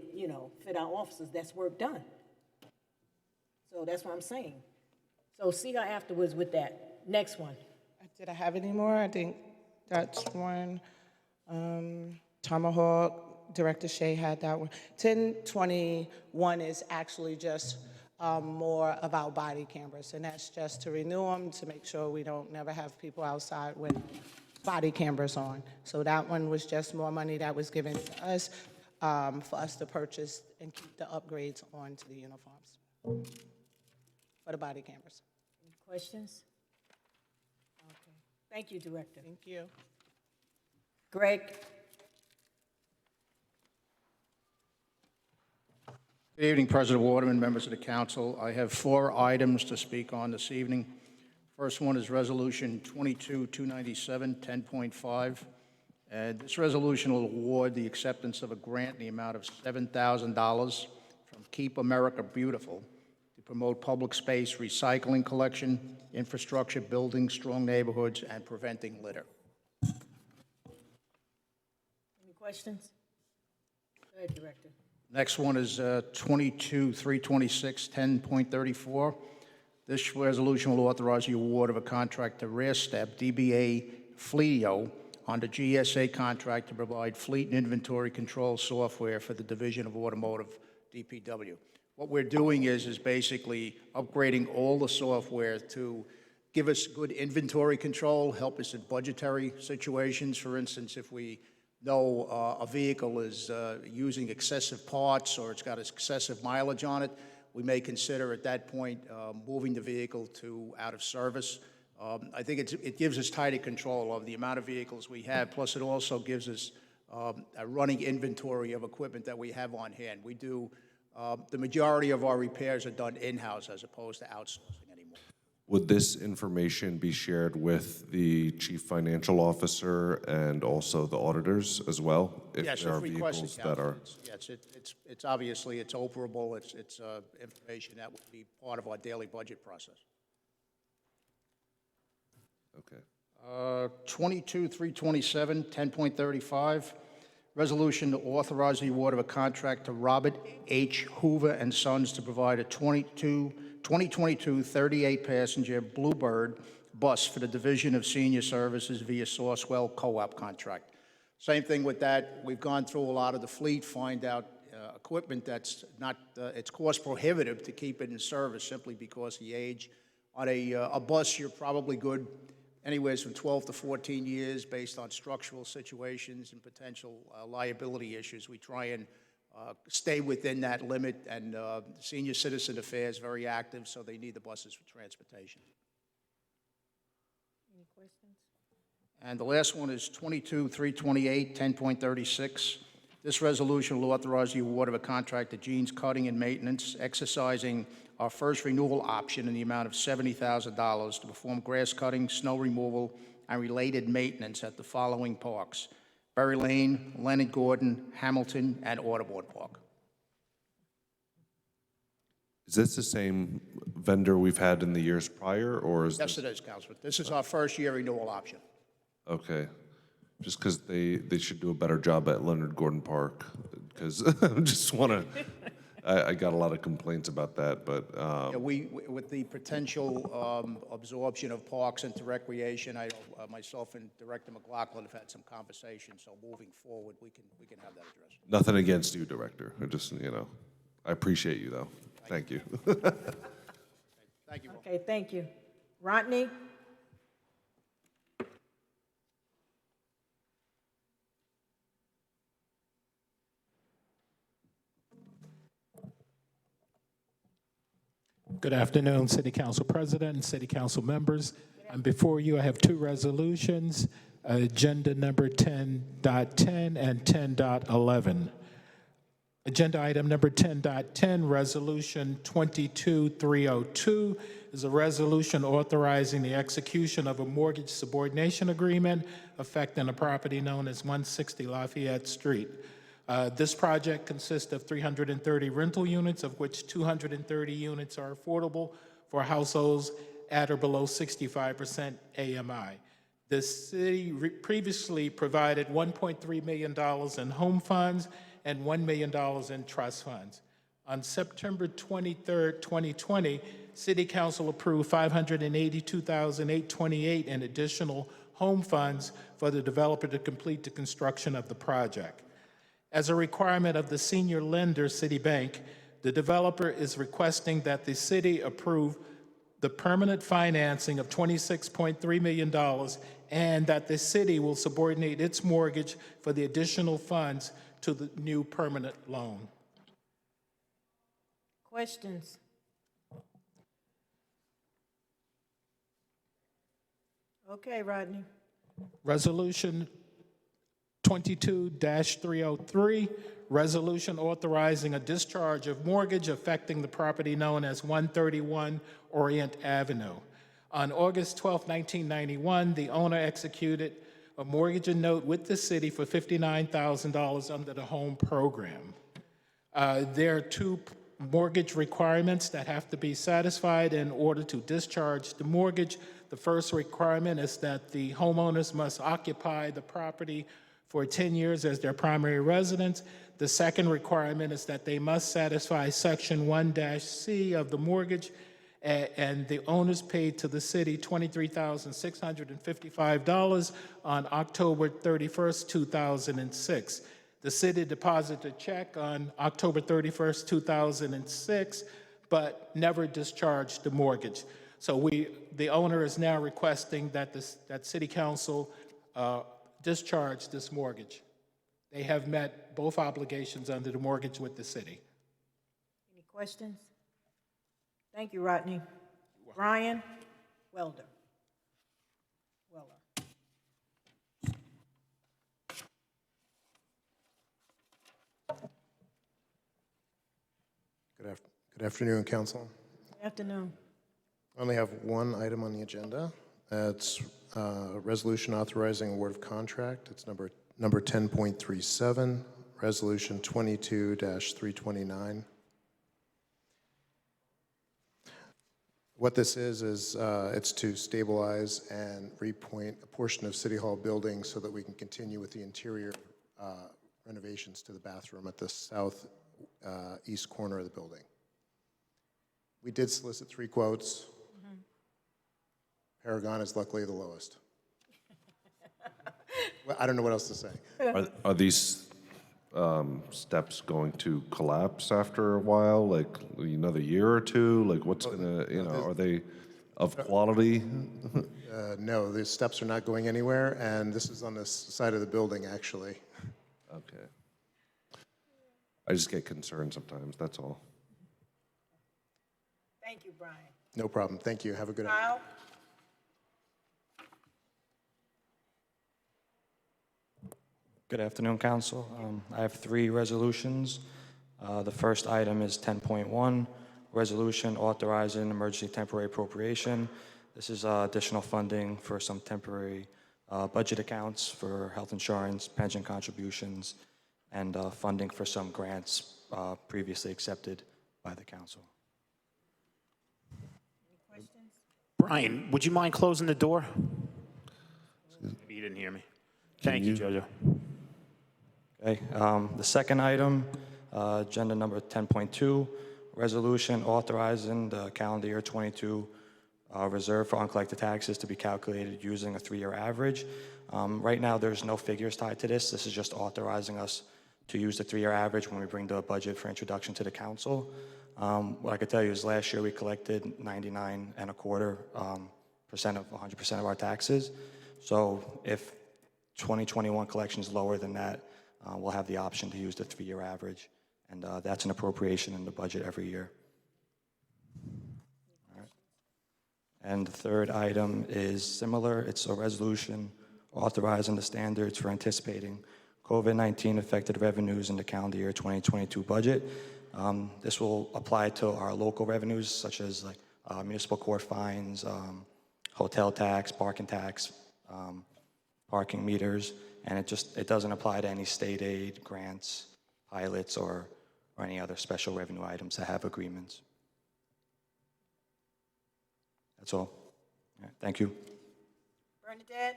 fit our officers. That's work done. So that's what I'm saying. So see her afterwards with that. Next one. Did I have any more? I think that's one. Tomahawk, Director Shea had that one. 1021 is actually just more of our body cameras, and that's just to renew them, to make sure we don't never have people outside with body cameras on. So that one was just more money that was given to us for us to purchase and keep the upgrades on to the uniforms for the body cameras. Any questions? Okay. Thank you, Director. Thank you. Greg? Good evening, President Waterman, members of the council. I have 4 items to speak on this evening. First one is Resolution 22-297, 10.5. And this resolution will award the acceptance of a grant in the amount of $7,000 from Keep America Beautiful to promote public space recycling collection, infrastructure, building strong neighborhoods, and preventing litter. Any questions? Go ahead, Director. Next one is 22-326, 10.34. This resolution will authorize the award of a contract to Rare Step DBA Fleetio on the GSA contract to provide fleet and inventory control software for the Division of Automotive DPW. What we're doing is basically upgrading all the software to give us good inventory control, help us in budgetary situations. For instance, if we know a vehicle is using excessive parts or it's got excessive mileage on it, we may consider at that point moving the vehicle to out of service. I think it gives us tighter control of the amount of vehicles we have, plus it also gives us a running inventory of equipment that we have on hand. We do, the majority of our repairs are done in-house as opposed to outsourcing anymore. Would this information be shared with the chief financial officer and also the auditors as well? Yes, there are if requested, vehicles that are. Yes, it's obviously, it's operable, it's information that would be part of our daily budget process. Okay. 22-327, 10.35, resolution to authorize the award of a contract to Robert H. Hoover and Sons to provide a 2022 38-passenger Bluebird bus for the Division of Senior Services via Sourcewell Co-op contract. Same thing with that. We've gone through a lot of the fleet, find out equipment that's not, it's cost prohibitive to keep it in service simply because of the age. On a bus, you're probably good anywhere from 12 to 14 years based on structural situations and potential liability issues. We try and stay within that limit, and Senior Citizen Affairs very active, so they need the buses for transportation. Any questions? And the last one is 22-328, 10.36. This resolution will authorize the award of a contract to Gene's Cutting and Maintenance, exercising our first renewal option in the amount of $70,000 to perform grass cutting, snow removal, and related maintenance at the following parks: Berry Lane, Leonard Gordon, Hamilton, and Audubon Park. Is this the same vendor we've had in the years prior, or is Yes, this? it is, Councilman. This is our first year renewal option. Okay. Just because they should do a better job at Leonard Gordon Park, because I just want to, I got a lot of complaints about that, but, Yeah, with the potential absorption of parks into recreation, myself and Director McLaughlin have had some conversations, so moving forward, we can have that addressed. nothing against you, Director. I just, I appreciate you, though. Thank you. Thank you. Okay, thank you. Rodney? Good afternoon, City Council President and City Council members. And before you, I have two resolutions, agenda number 10.10 and 10.11. Agenda item number 10.10, Resolution 22302, is a resolution authorizing the execution of a mortgage subordination agreement affecting a property known as 160 Lafayette Street. This project consists of 330 rental units, of which 230 units are affordable for households at or below 65% AMI. The city previously provided $1.3 million in home funds and $1 million in trust funds. On September 23, 2020, City Council approved $582,828 in additional home funds for the developer to complete the construction of the project. As a requirement of the senior lender, Citibank, the developer is requesting that the city approve the permanent financing of $26.3 million and that the city will subordinate its mortgage for the additional funds to the new permanent loan. Questions? Okay, Rodney. Resolution 22-303, resolution authorizing a discharge of mortgage affecting the property known as 131 Orient Avenue. On August 12, 1991, the owner executed a mortgage and note with the city for $59,000 under the home program. There are two mortgage requirements that have to be satisfied in order to discharge the mortgage. The first requirement is that the homeowners must occupy the property for 10 years as their primary residence. The second requirement is that they must satisfy Section 1-C of the mortgage, and the owners paid to the city $23,655 on October 31st, 2006. The city deposited a check on October 31st, 2006, but never discharged the mortgage. So the owner is now requesting that that City Council discharge this mortgage. They have met both obligations under the mortgage with the city. Any questions? Thank you, Rodney. Brian Welder. Good afternoon, Council. Good afternoon. I only have one item on the agenda. It's a resolution authorizing award of contract. It's number 10.37, Resolution 22-329. What this is it's to stabilize and repoint a portion of City Hall building so that we can continue with the interior renovations to the bathroom at the southeast corner of the building. We did solicit 3 quotes. Paragon is luckily the lowest. Well, I don't know what else to say. Are these steps going to collapse after a while, like another year or two? Like what's gonna, are they of quality? No, the steps are not going anywhere, and this is on the side of the building, actually. Okay. I just get concerned sometimes, that's all. Thank you, Brian. No problem. Thank you. Have a good afternoon. Kyle? Good afternoon, Council. I have 3 resolutions. The first item is 10.1, resolution authorizing emergency temporary appropriation. This is additional funding for some temporary budget accounts for health insurance, pension contributions, and funding for some grants previously accepted by the Council. Any questions? Brian, would you mind closing the door? Maybe you didn't hear me. Thank you, Jojo. Okay, the second item Agenda number 10.2, resolution authorizing the calendar year 22 reserve for uncollected taxes to be calculated using a 3-year average. Right now, there's no figures tied to this. This is just authorizing us to use the 3-year average when we bring the budget for introduction to the council. What I could tell you is last year we collected 99.25% of 100% of our taxes. So if 2021 collection is lower than that, we'll have the option to use the 3-year average, and that's an appropriation in the budget every year. All right. And the third item is similar. It's a resolution authorizing the standards for anticipating COVID-19 affected revenues in the calendar year 2022 budget. This will apply to our local revenues, such as like municipal court fines, hotel tax, parking tax, parking meters, and it doesn't apply to any state aid, grants, pilots, or any other special revenue items that have agreements. That's all. All right, thank you. Bernadette?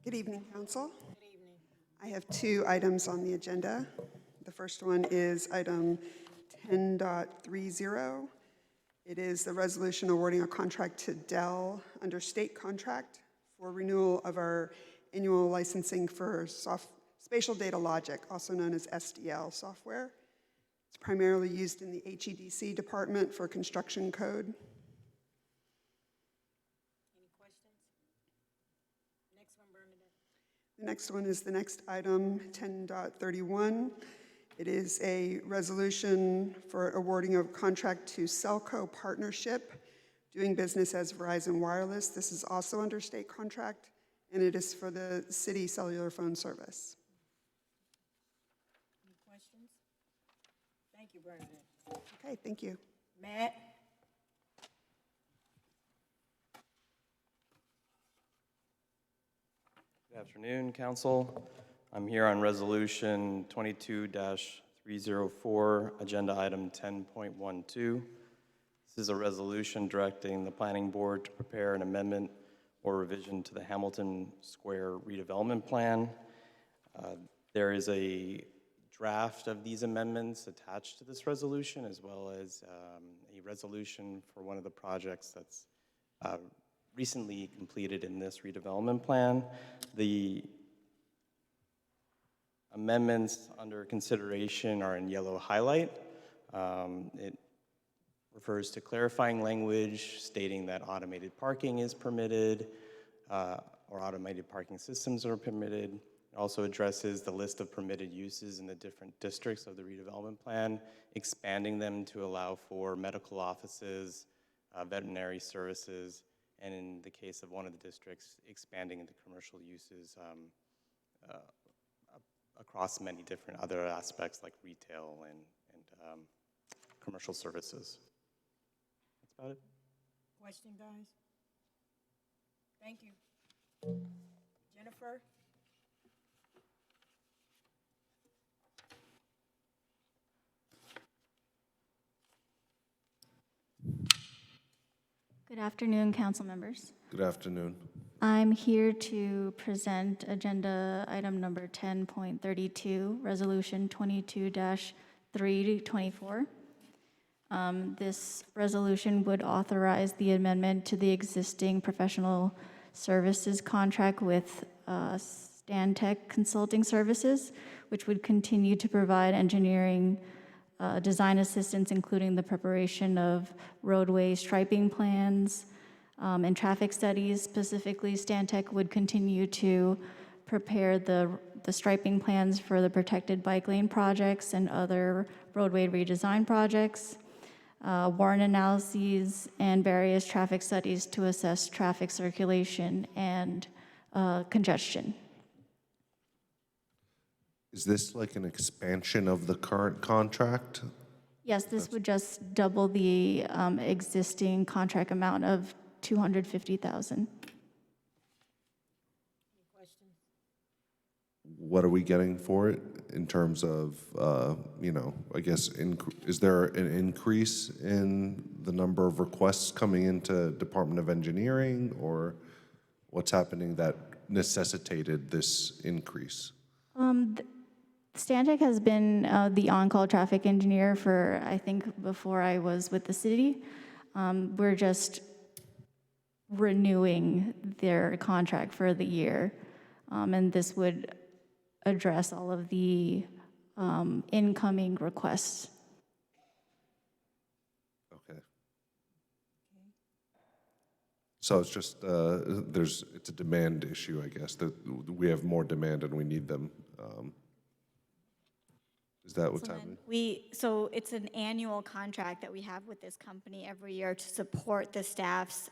Good evening, Council. Good evening. I have 2 items on the agenda. The first one is item 10.30. It is the resolution awarding a contract to Dell under state contract for renewal of our annual licensing for spatial data logic, also known as SDL software. It's primarily used in the HEDC department for construction code. The next one is the next item, 10.31. It is a resolution for awarding a contract to Cellco Partnership, doing business as Verizon Wireless. This is also under state contract, and it is for the city cellular phone service. Any questions? Thank you, Bernadette. Okay, thank you. Matt? Good afternoon, Council. I'm here on Resolution 22-304, Agenda Item 10.12. This is a resolution directing the Planning Board to prepare an amendment or revision to the Hamilton Square redevelopment plan. There is a draft of these amendments attached to this resolution, as well as a resolution for one of the projects that's recently completed in this redevelopment plan. The amendments under consideration are in yellow highlight. It refers to clarifying language stating that automated parking is permitted, or automated parking systems are permitted. It also addresses the list of permitted uses in the different districts of the redevelopment plan, expanding them to allow for medical offices, veterinary services, and in the case of one of the districts, expanding into commercial uses across many different other aspects like retail and commercial services. That's about it. Question, guys? Thank you. Jennifer? Good afternoon, council members. Good afternoon. I'm here to present agenda item number 10.32, resolution 22-324. This resolution would authorize the amendment to the existing professional services contract with Stantec Consulting Services, which would continue to provide engineering design assistance, including the preparation of roadway striping plans and traffic studies. Specifically, Stantec would continue to prepare the striping plans for the protected bike lane projects and other roadway redesign projects, warrant analyses, and various traffic studies to assess traffic circulation and congestion. Is this like an expansion of the current contract? Yes, this would just double the existing contract amount of $250,000. Any questions? what are we getting for it in terms of, you know, I guess, is there an increase in the number of requests coming into Department of Engineering, or what's happening that necessitated this increase? Stantec has been the on-call traffic engineer for, I think, before I was with the city. We're just renewing their contract for the year, and this would address all of the incoming requests. Okay. So it's just, it's a demand issue, I guess, that we have more demand and we need them. Is that what's happening? So it's an annual contract that we have with this company every year to support the staff's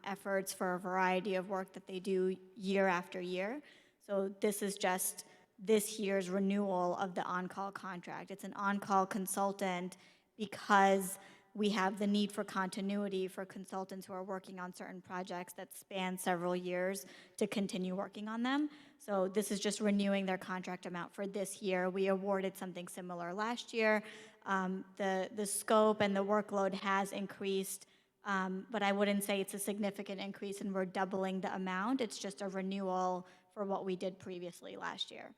efforts for a variety of work that they do year after year. So this is just this year's renewal of the on-call contract. It's an on-call consultant because we have the need for continuity for consultants who are working on certain projects that span several years to continue working on them. So this is just renewing their contract amount for this year. We awarded something similar last year. The scope and the workload has increased, but I wouldn't say it's a significant increase and we're doubling the amount. It's just a renewal for what we did previously last year.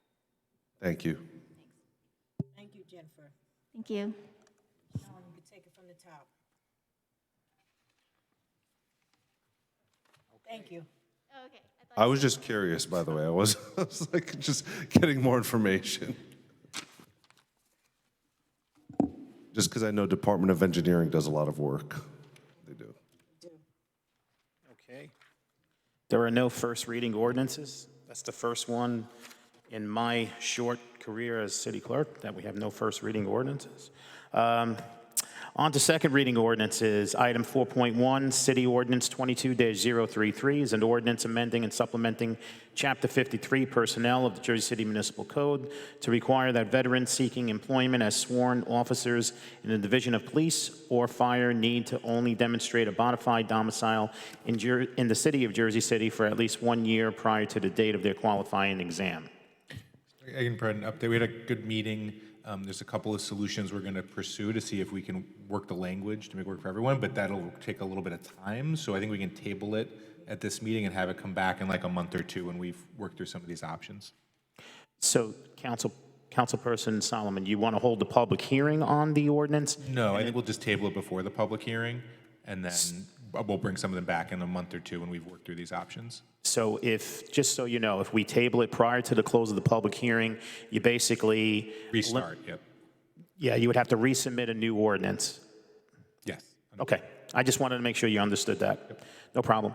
Thank you. Thank you, Jennifer. Thank you. Now you can take it from the top. Thank you. Okay. I was just curious, by the way. I was like just getting more information. Just because I know Department of Engineering does a lot of work. They do. Okay. There are no first reading ordinances. That's the first one in my short career as city clerk that we have no first reading ordinances. On to second reading ordinances. Item 4.1, City Ordinance 22-033 is an ordinance amending and supplementing Chapter 53 Personnel of the Jersey City Municipal Code to require that veterans seeking employment as sworn officers in the Division of Police or Fire need to only demonstrate a bona fide domicile in the city of Jersey City for at least 1 year prior to the date of their qualifying exam. I can provide an update. We had a good meeting. There's a couple of solutions we're going to pursue to see if we can work the language to make it work for everyone, but that'll take a little bit of time. So I think we can table it at this meeting and have it come back in like a month or two when we've worked through some of these options. So, Councilperson Solomon, you want to hold the public hearing on the ordinance? No, I think we'll just table it before the public hearing, and then we'll bring some of them back in a month or two when we've worked through these options. So just so you know, if we table it prior to the close of the public hearing, you basically... Restart, yep. Yeah, you would have to resubmit a new ordinance. Yes. Okay, I just wanted to make sure you understood that. Yep. No problem.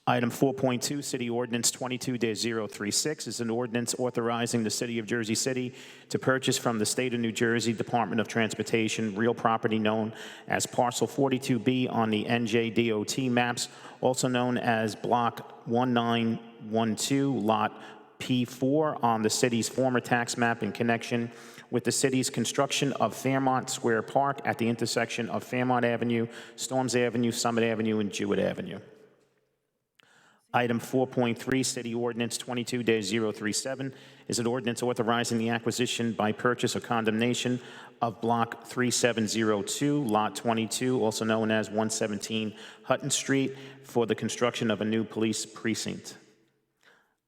Item 4.2, City Ordinance 22-036 is an ordinance authorizing the City of Jersey City to purchase from the State of New Jersey Department of Transportation real property known as Parcel 42B on the NJDOT maps, also known as Block 1912, Lot P4 on the city's former tax map in connection with the city's construction of Fairmont Square Park at the intersection of Fairmont Avenue, Storms Avenue, Summit Avenue, and Jewett Avenue. Item 4.3, City Ordinance 22-037 is an ordinance authorizing the acquisition by purchase or condemnation of Block 3702, Lot 22, also known as 117 Hutton Street, for the construction of a new police precinct.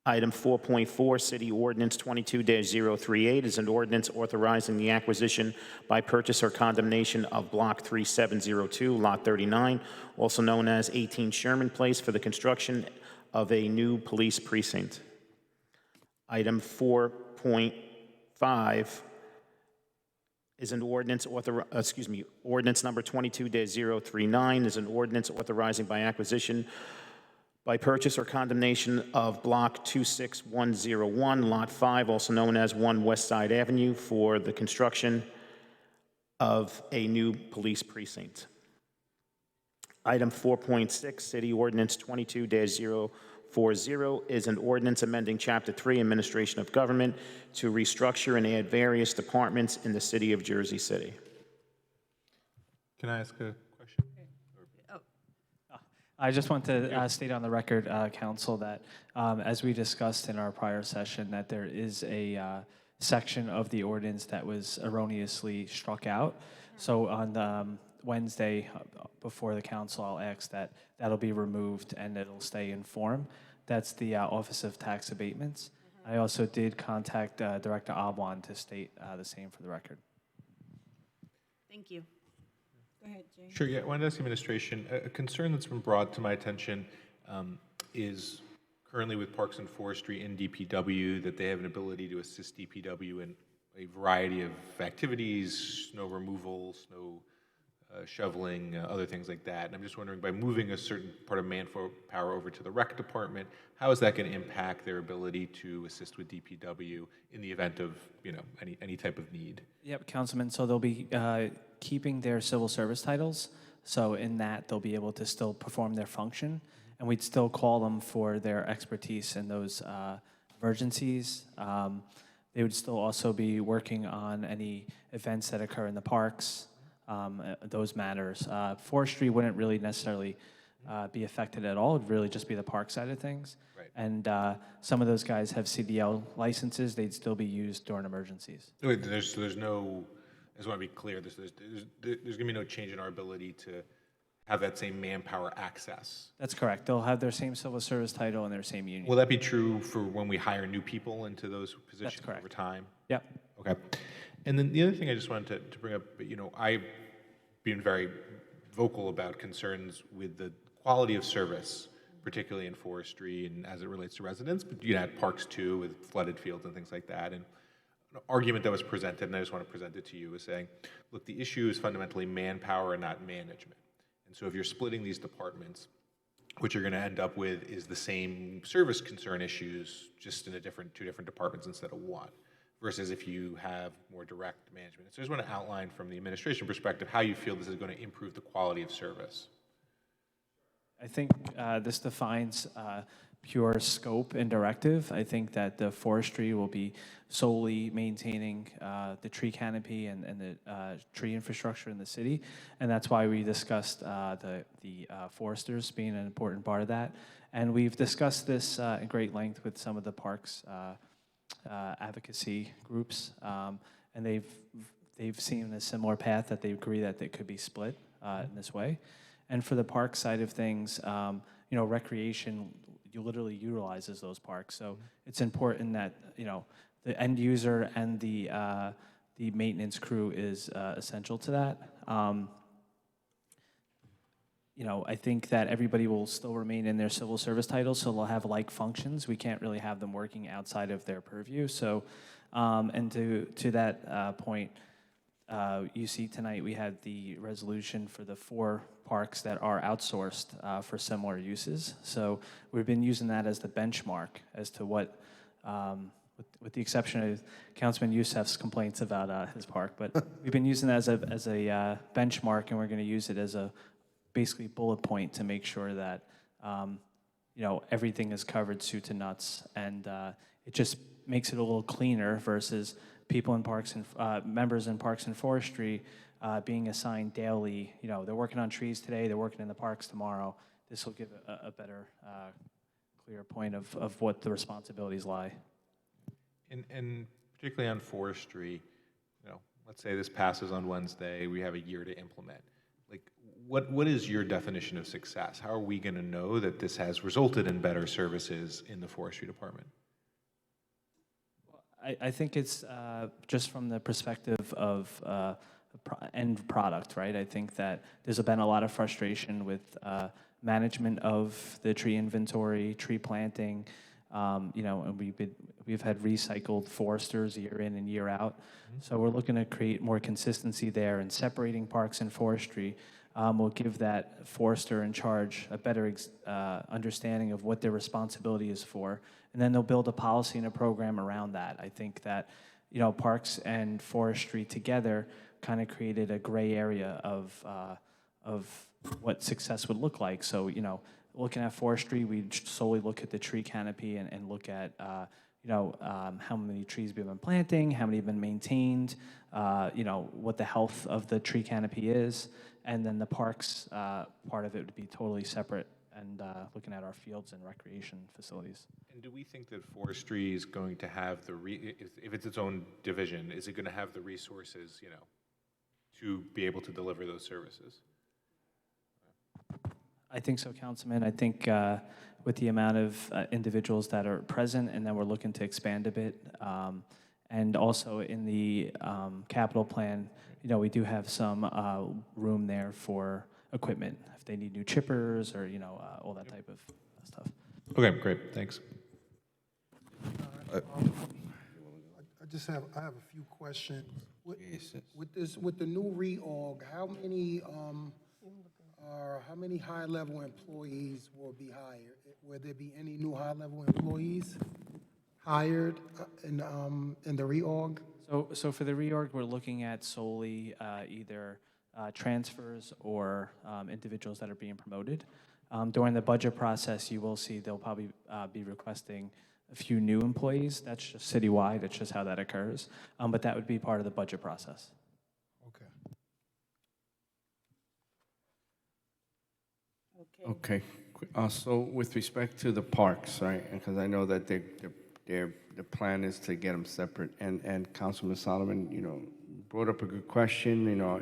Item 4.4, City Ordinance 22-038 is an ordinance authorizing the acquisition by purchase or condemnation of Block 3702, Lot 39, also known as 18 Sherman Place, for the construction of a new police precinct. Item 4.5 is an ordinance ordinance number 22-039 is an ordinance authorizing by acquisition by purchase or condemnation of Block 26101, Lot 5, also known as 1 West Side Avenue, for the construction of a new police precinct. Item 4.6, City Ordinance 22-040 is an ordinance amending Chapter 3, Administration of Government, to restructure and add various departments in the City of Jersey City. Can I ask a question? I just want to state on the record, Council, that as we discussed in our prior session, that there is a section of the ordinance that was erroneously struck out. So on Wednesday, before the council, I'll ask that that'll be removed and it'll stay in form. That's the Office of Tax Abatements. I also did contact Director Abwan to state the same for the record. Thank you. Go ahead, Jay. Sure, yeah, I wanted to ask the administration, a concern that's been brought to my attention is currently with Parks and Forestry and DPW, that they have an ability to assist DPW in a variety of activities, snow removal, snow shoveling, other things like that. And I'm just wondering, by moving a certain part of manpower over to the rec department, how is that going to impact their ability to assist with DPW in the event of, you know, any type of need? Yep, Councilman, so they'll be keeping their civil service titles. So in that, they'll be able to still perform their function, and we'd still call them for their expertise in those emergencies. They would still also be working on any events that occur in the parks, those matters. Forestry wouldn't really necessarily be affected at all. It'd really just be the park side of things. Right. And some of those guys have CDL licenses. They'd still be used during emergencies. Wait, there's no, I just want to be clear, there's going to be no change in our ability to have that same manpower access. That's correct. They'll have their same civil service title and their same union. Will that be true for when we hire new people into those positions correct. over time? Yep. Okay. And then the other thing I just wanted to bring up, you know, I've been very vocal about concerns with the quality of service, particularly in forestry and as it relates to residents, but you had parks too with flooded fields and things like that. And an argument that was presented, and I just want to present it to you, is saying, look, the issue is fundamentally manpower and not management. And so if you're splitting these departments, what you're going to end up with is the same service concern issues, just in two different departments instead of one, versus if you have more direct management. So I just want to outline from the administration perspective how you feel this is going to improve the quality of service. I think this defines pure scope and directive. I think that the forestry will be solely maintaining the tree canopy and the tree infrastructure in the city, and that's why we discussed the foresters being an important part of that. And we've discussed this in great length with some of the parks advocacy groups, and they've seen a similar path, that they agree that they could be split in this way. And for the park side of things, you know, recreation literally utilizes those parks. So it's important that, you know, the end user and the maintenance crew is essential to that. You know, I think that everybody will still remain in their civil service titles, so they'll have like functions. We can't really have them working outside of their purview. So, and to that point, you see tonight we had the resolution for the 4 parks that are outsourced for similar uses. So we've been using that as the benchmark as to what, with the exception of Councilman Youssef's complaints about his park, but we've been using that as a benchmark, and we're going to use it as a basically bullet point to make sure that you know, everything is covered soup to nuts, and it just makes it a little cleaner versus people in parks and members in parks and forestry being assigned daily. You know, they're working on trees today, they're working in the parks tomorrow. This will give a better, clear point of what the responsibilities lie. And particularly on forestry, you know, let's say this passes on Wednesday, we have a year to implement. Like, what is your definition of success? How are we going to know that this has resulted in better services in the forestry department? I think it's just from the perspective of end product, right? I think that there's been a lot of frustration with management of the tree inventory, tree planting, you know, and we've had recycled foresters year in and year out. So we're looking to create more consistency there, and separating parks and forestry will give that forester in charge a better understanding of what their responsibility is for, and then they'll build a policy and a program around that. I think that, you know, parks and forestry together kind of created a gray area of what success would look like. So, you know, looking at forestry, we solely look at the tree canopy and look at, you know, how many trees we've been planting, how many have been maintained, you know, what the health of the tree canopy is, and then the parks part of it would be totally separate and looking at our fields and recreation facilities. And do we think that forestry is going to have the, if it's its own division, is it going to have the resources, you know, to be able to deliver those services? I think so, Councilman. I think with the amount of individuals that are present, and then we're looking to expand a bit. And also in the capital plan, you know, we do have some room there for equipment, if they need new chippers or, you know, all that type of stuff. Okay, great, thanks. I have a few questions. With the new reorg, how many high-level employees will be hired? Will there be any new high-level employees hired in the reorg? So for the reorg, we're looking at solely either transfers or individuals that are being promoted. During the budget process, you will see they'll probably be requesting a few new employees. That's just citywide. That's just how that occurs. But that would be part of the budget process. Okay. So with respect to the parks, right, because I know that the plan is to get them separate, and Councilman Solomon, you know, brought up a good question, you know,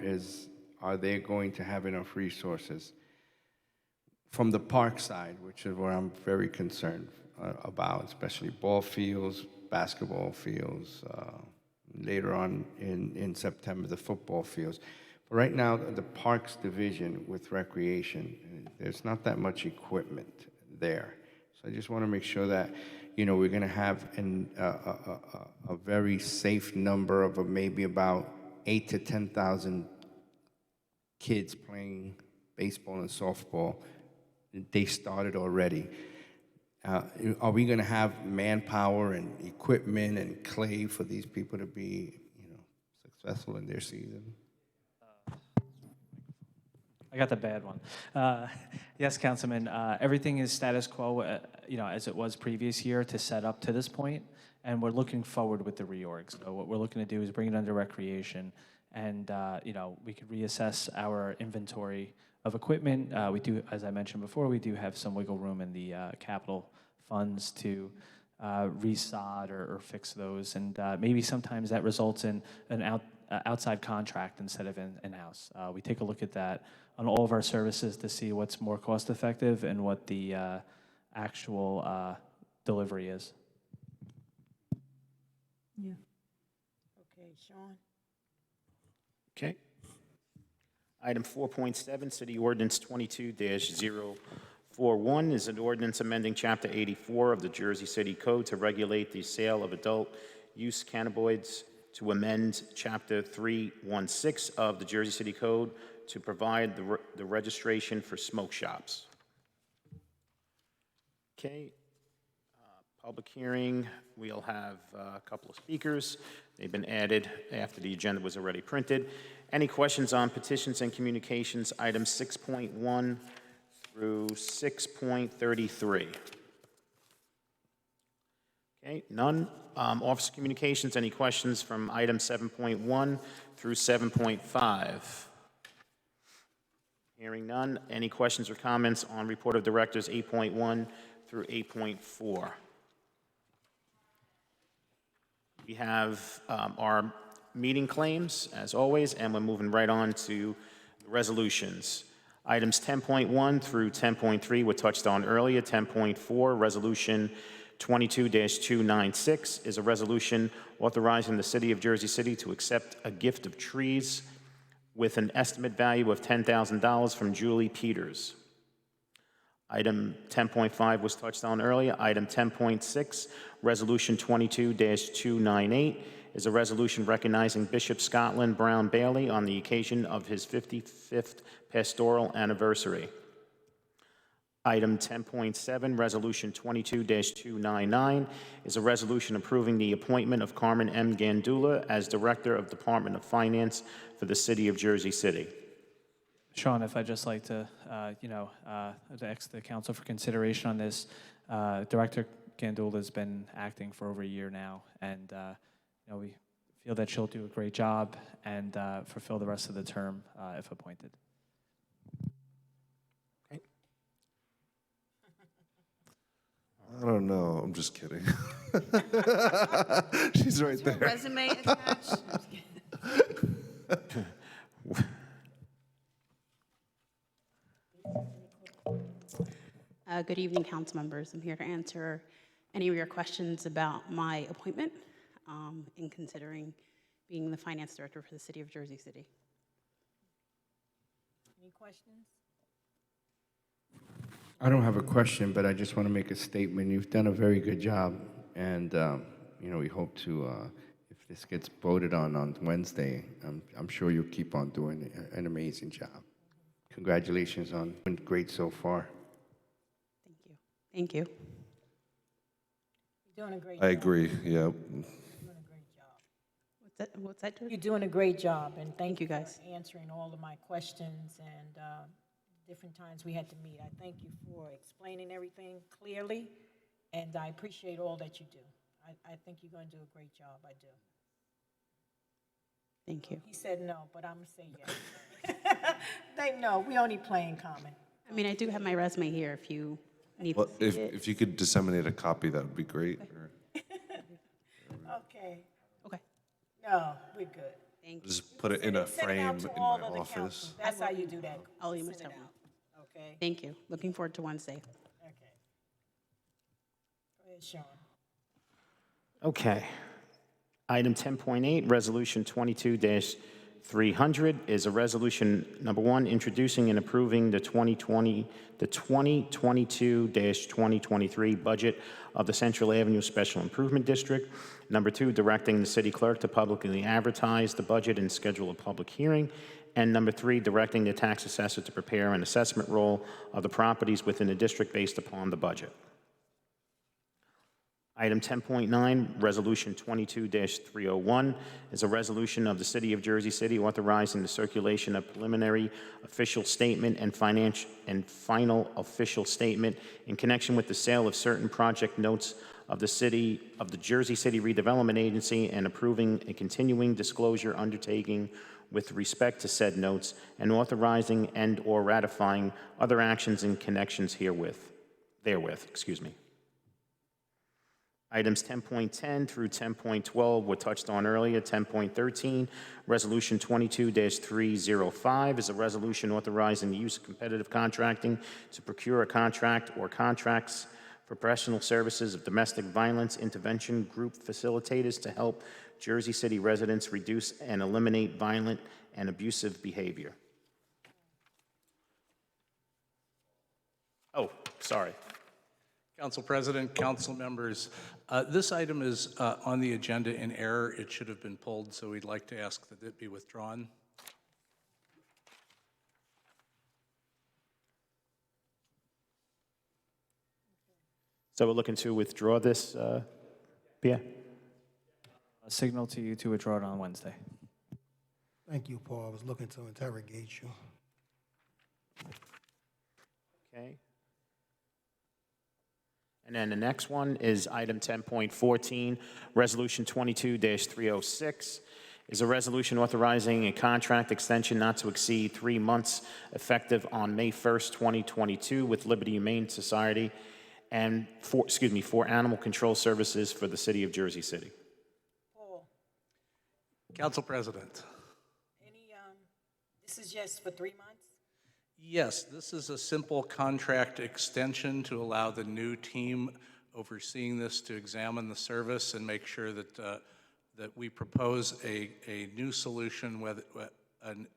are they going to have enough resources? From the park side, which is where I'm very concerned about, especially ball fields, basketball fields, later on in September, the football fields. But right now, the parks division with recreation, there's not that much equipment there. So I just want to make sure that, you know, we're going to have a very safe number of maybe about 8,000 to 10,000 kids playing baseball and softball. They started already. Are we going to have manpower and equipment and clay for these people to be, you know, successful in their season? I got the bad one. Yes, Councilman, everything is status quo, you know, as it was previous year to set up to this point, and we're looking forward with the reorg. So what we're looking to do is bring it under recreation, and, you know, we could reassess our inventory of equipment. We do, as I mentioned before, we do have some wiggle room in the capital funds to resod or fix those, and maybe sometimes that results in an outside contract instead of in-house. We take a look at that on all of our services to see what's more cost-effective and what the actual delivery is. Yeah. Okay, Sean? Okay. Item 4.7, City Ordinance 22-041 is an ordinance amending Chapter 84 of the Jersey City Code to regulate the sale of adult-use cannabinoids, to amend Chapter 316 of the Jersey City Code to provide the registration for smoke shops. Okay. Public hearing, we'll have a couple of speakers. They've been added after the agenda was already printed. Any questions on petitions and communications, items 6.1 through 6.33? Okay, none. Office communications, any questions from item 7.1 through 7.5? Hearing none. Any questions or comments on report of directors 8.1 through 8.4? We have our meeting claims, as always, and we're moving right on to the resolutions. Items 10.1 through 10.3 were touched on earlier. 10.4, Resolution 22-296 is a resolution authorizing the City of Jersey City to accept a gift of trees with an estimate value of $10,000 from Julie Peters. Item 10.5 was touched on earlier. Item 10.6, Resolution 22-298 is a resolution recognizing Bishop Scotland Brown Bailey on the occasion of his 55th pastoral anniversary. Item 10.7, Resolution 22-299 is a resolution approving the appointment of Carmen M. Gandula as Director of Department of Finance for the City of Jersey City. Sean, if I'd just like to, to ask the council for consideration on this. Director Gandula has been acting for over a year now, and we feel that she'll do a great job and fulfill the rest of the term if appointed. I don't know. I'm just kidding. She's right there. Resume attached? Good evening, council members. I'm here to answer any of your questions about my appointment in considering being the finance director for the city of Jersey City. Any questions? I don't have a question, but I just want to make a statement. You've done a very good job, and we hope to, if this gets voted on Wednesday, I'm sure you'll keep on doing an amazing job. Congratulations on doing great so far. Thank you. Thank you. You're doing a great I job. agree. Yeah. You're doing a great job. What's that? You're doing a great job, and Thank you, guys. for answering all of my questions and different times we had to meet. I thank you for explaining everything clearly, and I appreciate all that you do. I think you're going to do a great job. I do. Thank you. He said no, but I'm going to say yes. They know. We only play in common. I mean, I do have my resume here if you need Well, to see it. if you could disseminate a copy, that would be great. Okay. Okay. No, we're good. Thank you. Just put it in a Send it out frame to in all my of the office. councils. That's how you do that. I'll email Send it someone. out. Okay. Thank you. Looking forward to Wednesday. Okay. Go ahead, Sean. Okay. Item 10.8, Resolution 22-300 is a resolution, number one, introducing and approving the 2022-2023 budget of the Central Avenue Special Improvement District. Number two, directing the city clerk to publicly advertise the budget and schedule a public hearing. And number three, directing the tax assessor to prepare an assessment roll of the properties within the district based upon the budget. Item 10.9, Resolution 22-301 is a resolution of the City of Jersey City authorizing the circulation of preliminary official statement and final official statement in connection with the sale of certain project notes of the Jersey City Redevelopment Agency and approving a continuing disclosure undertaking with respect to said notes and authorizing and/or ratifying other actions in connections therewith. Items 10.10 through 10.12 were touched on earlier. 10.13, Resolution 22-305 is a resolution authorizing the use of competitive contracting to procure a contract or contracts for professional services of domestic violence intervention group facilitators to help Jersey City residents reduce and eliminate violent and abusive behavior. Oh, sorry. Council President, council members, this item is on the agenda in error. It should have been pulled, so we'd like to ask that it be withdrawn. So we're looking to withdraw this, yeah? A signal to you to withdraw it on Wednesday. Thank you, Paul. I was looking to interrogate you. Okay. And then the next one is item 10.14, Resolution 22-306 is a resolution authorizing a contract extension not to exceed 3 months effective on May 1st, 2022 with Liberty Humane Society and for animal control services for the city of Jersey City. Paul, Council President. this is just for 3 months? Yes, this is a simple contract extension to allow the new team overseeing this to examine the service and make sure that that we propose a new solution. Whether an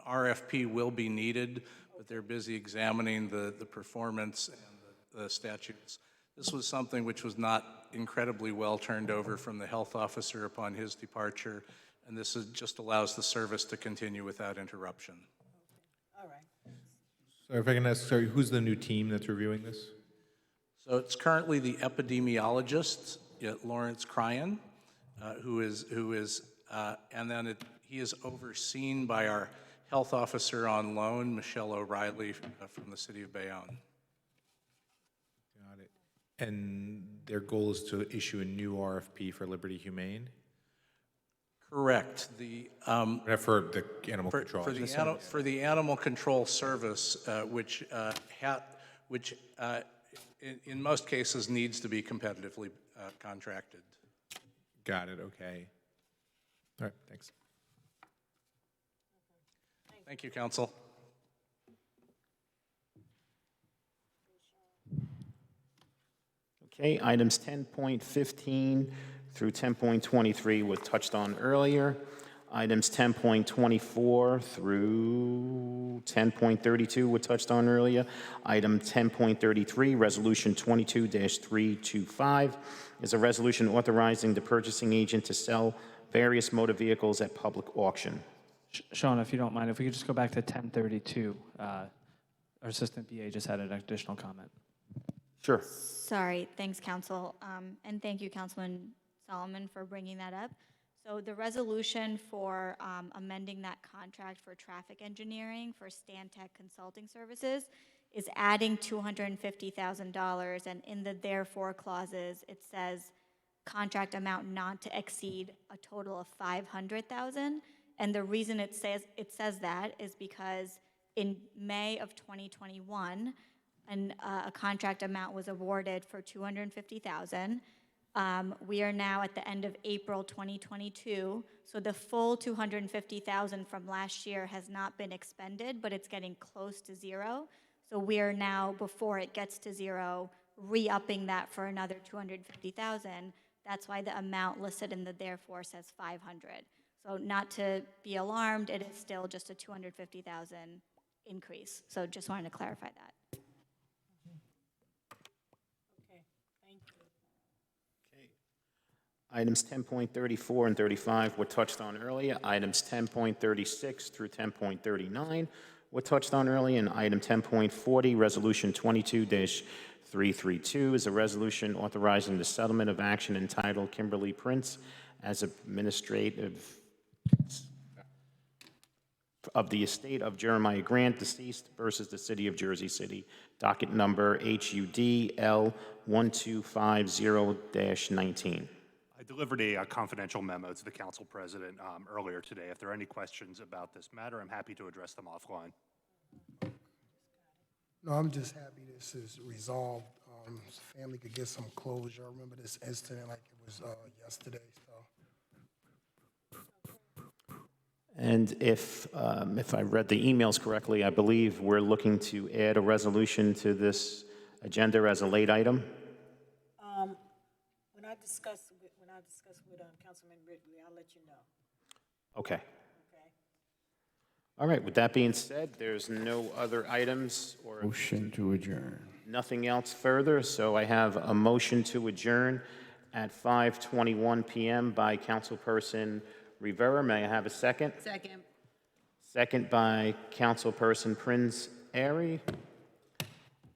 RFP will be needed, but they're busy examining the performance and the statutes. This was something which was not incredibly well turned over from the health officer upon his departure, and this just allows the service to continue without interruption. All right. So if I can ask, sorry, who's the new team that's reviewing this? So it's currently the epidemiologist, Lawrence Cryan, who is, and then he is overseen by our health officer on loan, Michelle O'Reilly, from the city of Bayonne. Got it. And their goal is to issue a new RFP for Liberty Humane? Correct. For the animal control. For the animal control service, which in most cases, needs to be competitively contracted. Got it, okay. All right, thanks. Thank you, counsel. Okay, items 10.15 through 10.23 were touched on earlier. Items 10.24 through 10.32 were touched on earlier. Item 10.33, Resolution 22-325, is a resolution authorizing the purchasing agent to sell various motor vehicles at public auction. Sean, if you don't mind, if we could just go back to 1032. Our Assistant BA just had an additional comment. Sure. Sorry, thanks, Council. And thank you, Councilman Solomon, for bringing that up. So the resolution for amending that contract for traffic engineering for Stantec Consulting Services is adding $250,000, and in the therefore clauses, it says contract amount not to exceed a total of $500,000. And the reason it says that is because in May of 2021, a contract amount was awarded for $250,000. We are now at the end of April 2022, so the full $250,000 from last year has not been expended, but it's getting close to zero. So we are now, before it gets to zero, re-upping that for another $250,000. That's why the amount listed in the therefore says 500. So not to be alarmed, it is still just a $250,000 increase. So just wanted to clarify that. Okay, thank you. Items 10.34 and 35 were touched on earlier. Items 10.36 through 10.39 were touched on earlier. And item 10.40, Resolution 22-332, is a resolution authorizing the settlement of action entitled Kimberly Prince as administrative of the estate of Jeremiah Grant, deceased, versus the City of Jersey City. Docket number HUD L1250-19. I delivered a confidential memo to the council president earlier today. If there are any questions about this matter, I'm happy to address them offline. No, I'm just happy this is resolved. So family could get some closure. I remember this incident like it was yesterday. So. And if I read the emails correctly, I believe we're looking to add a resolution to this agenda as a late item. When I discuss with Councilman Ridley, I'll let you know. Okay. Okay. All right. With that being said, there's no other items or Motion to adjourn. nothing else further. So I have a motion to adjourn at 5:21 p.m. by Councilperson Rivera. May I have a second? Second. Second by Councilperson Prince Airy.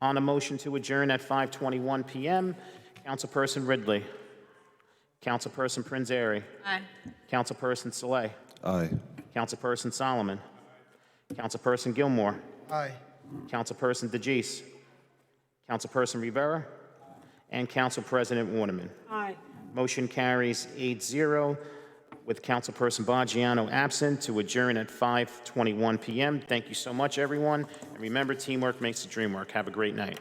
On a motion to adjourn at 5:21 p.m., Councilperson Ridley. Councilperson Prince Airy. Aye. Councilperson Saleh. Aye. Councilperson Solomon. Councilperson Gilmore. Aye. Councilperson DeGise. Councilperson Rivera. And Council President Waterman. Aye. Motion carries 8-0 with Councilperson Baggiano absent to adjourn at 5:21 p.m. Thank you so much, everyone. And remember, teamwork makes the dream work. Have a great night.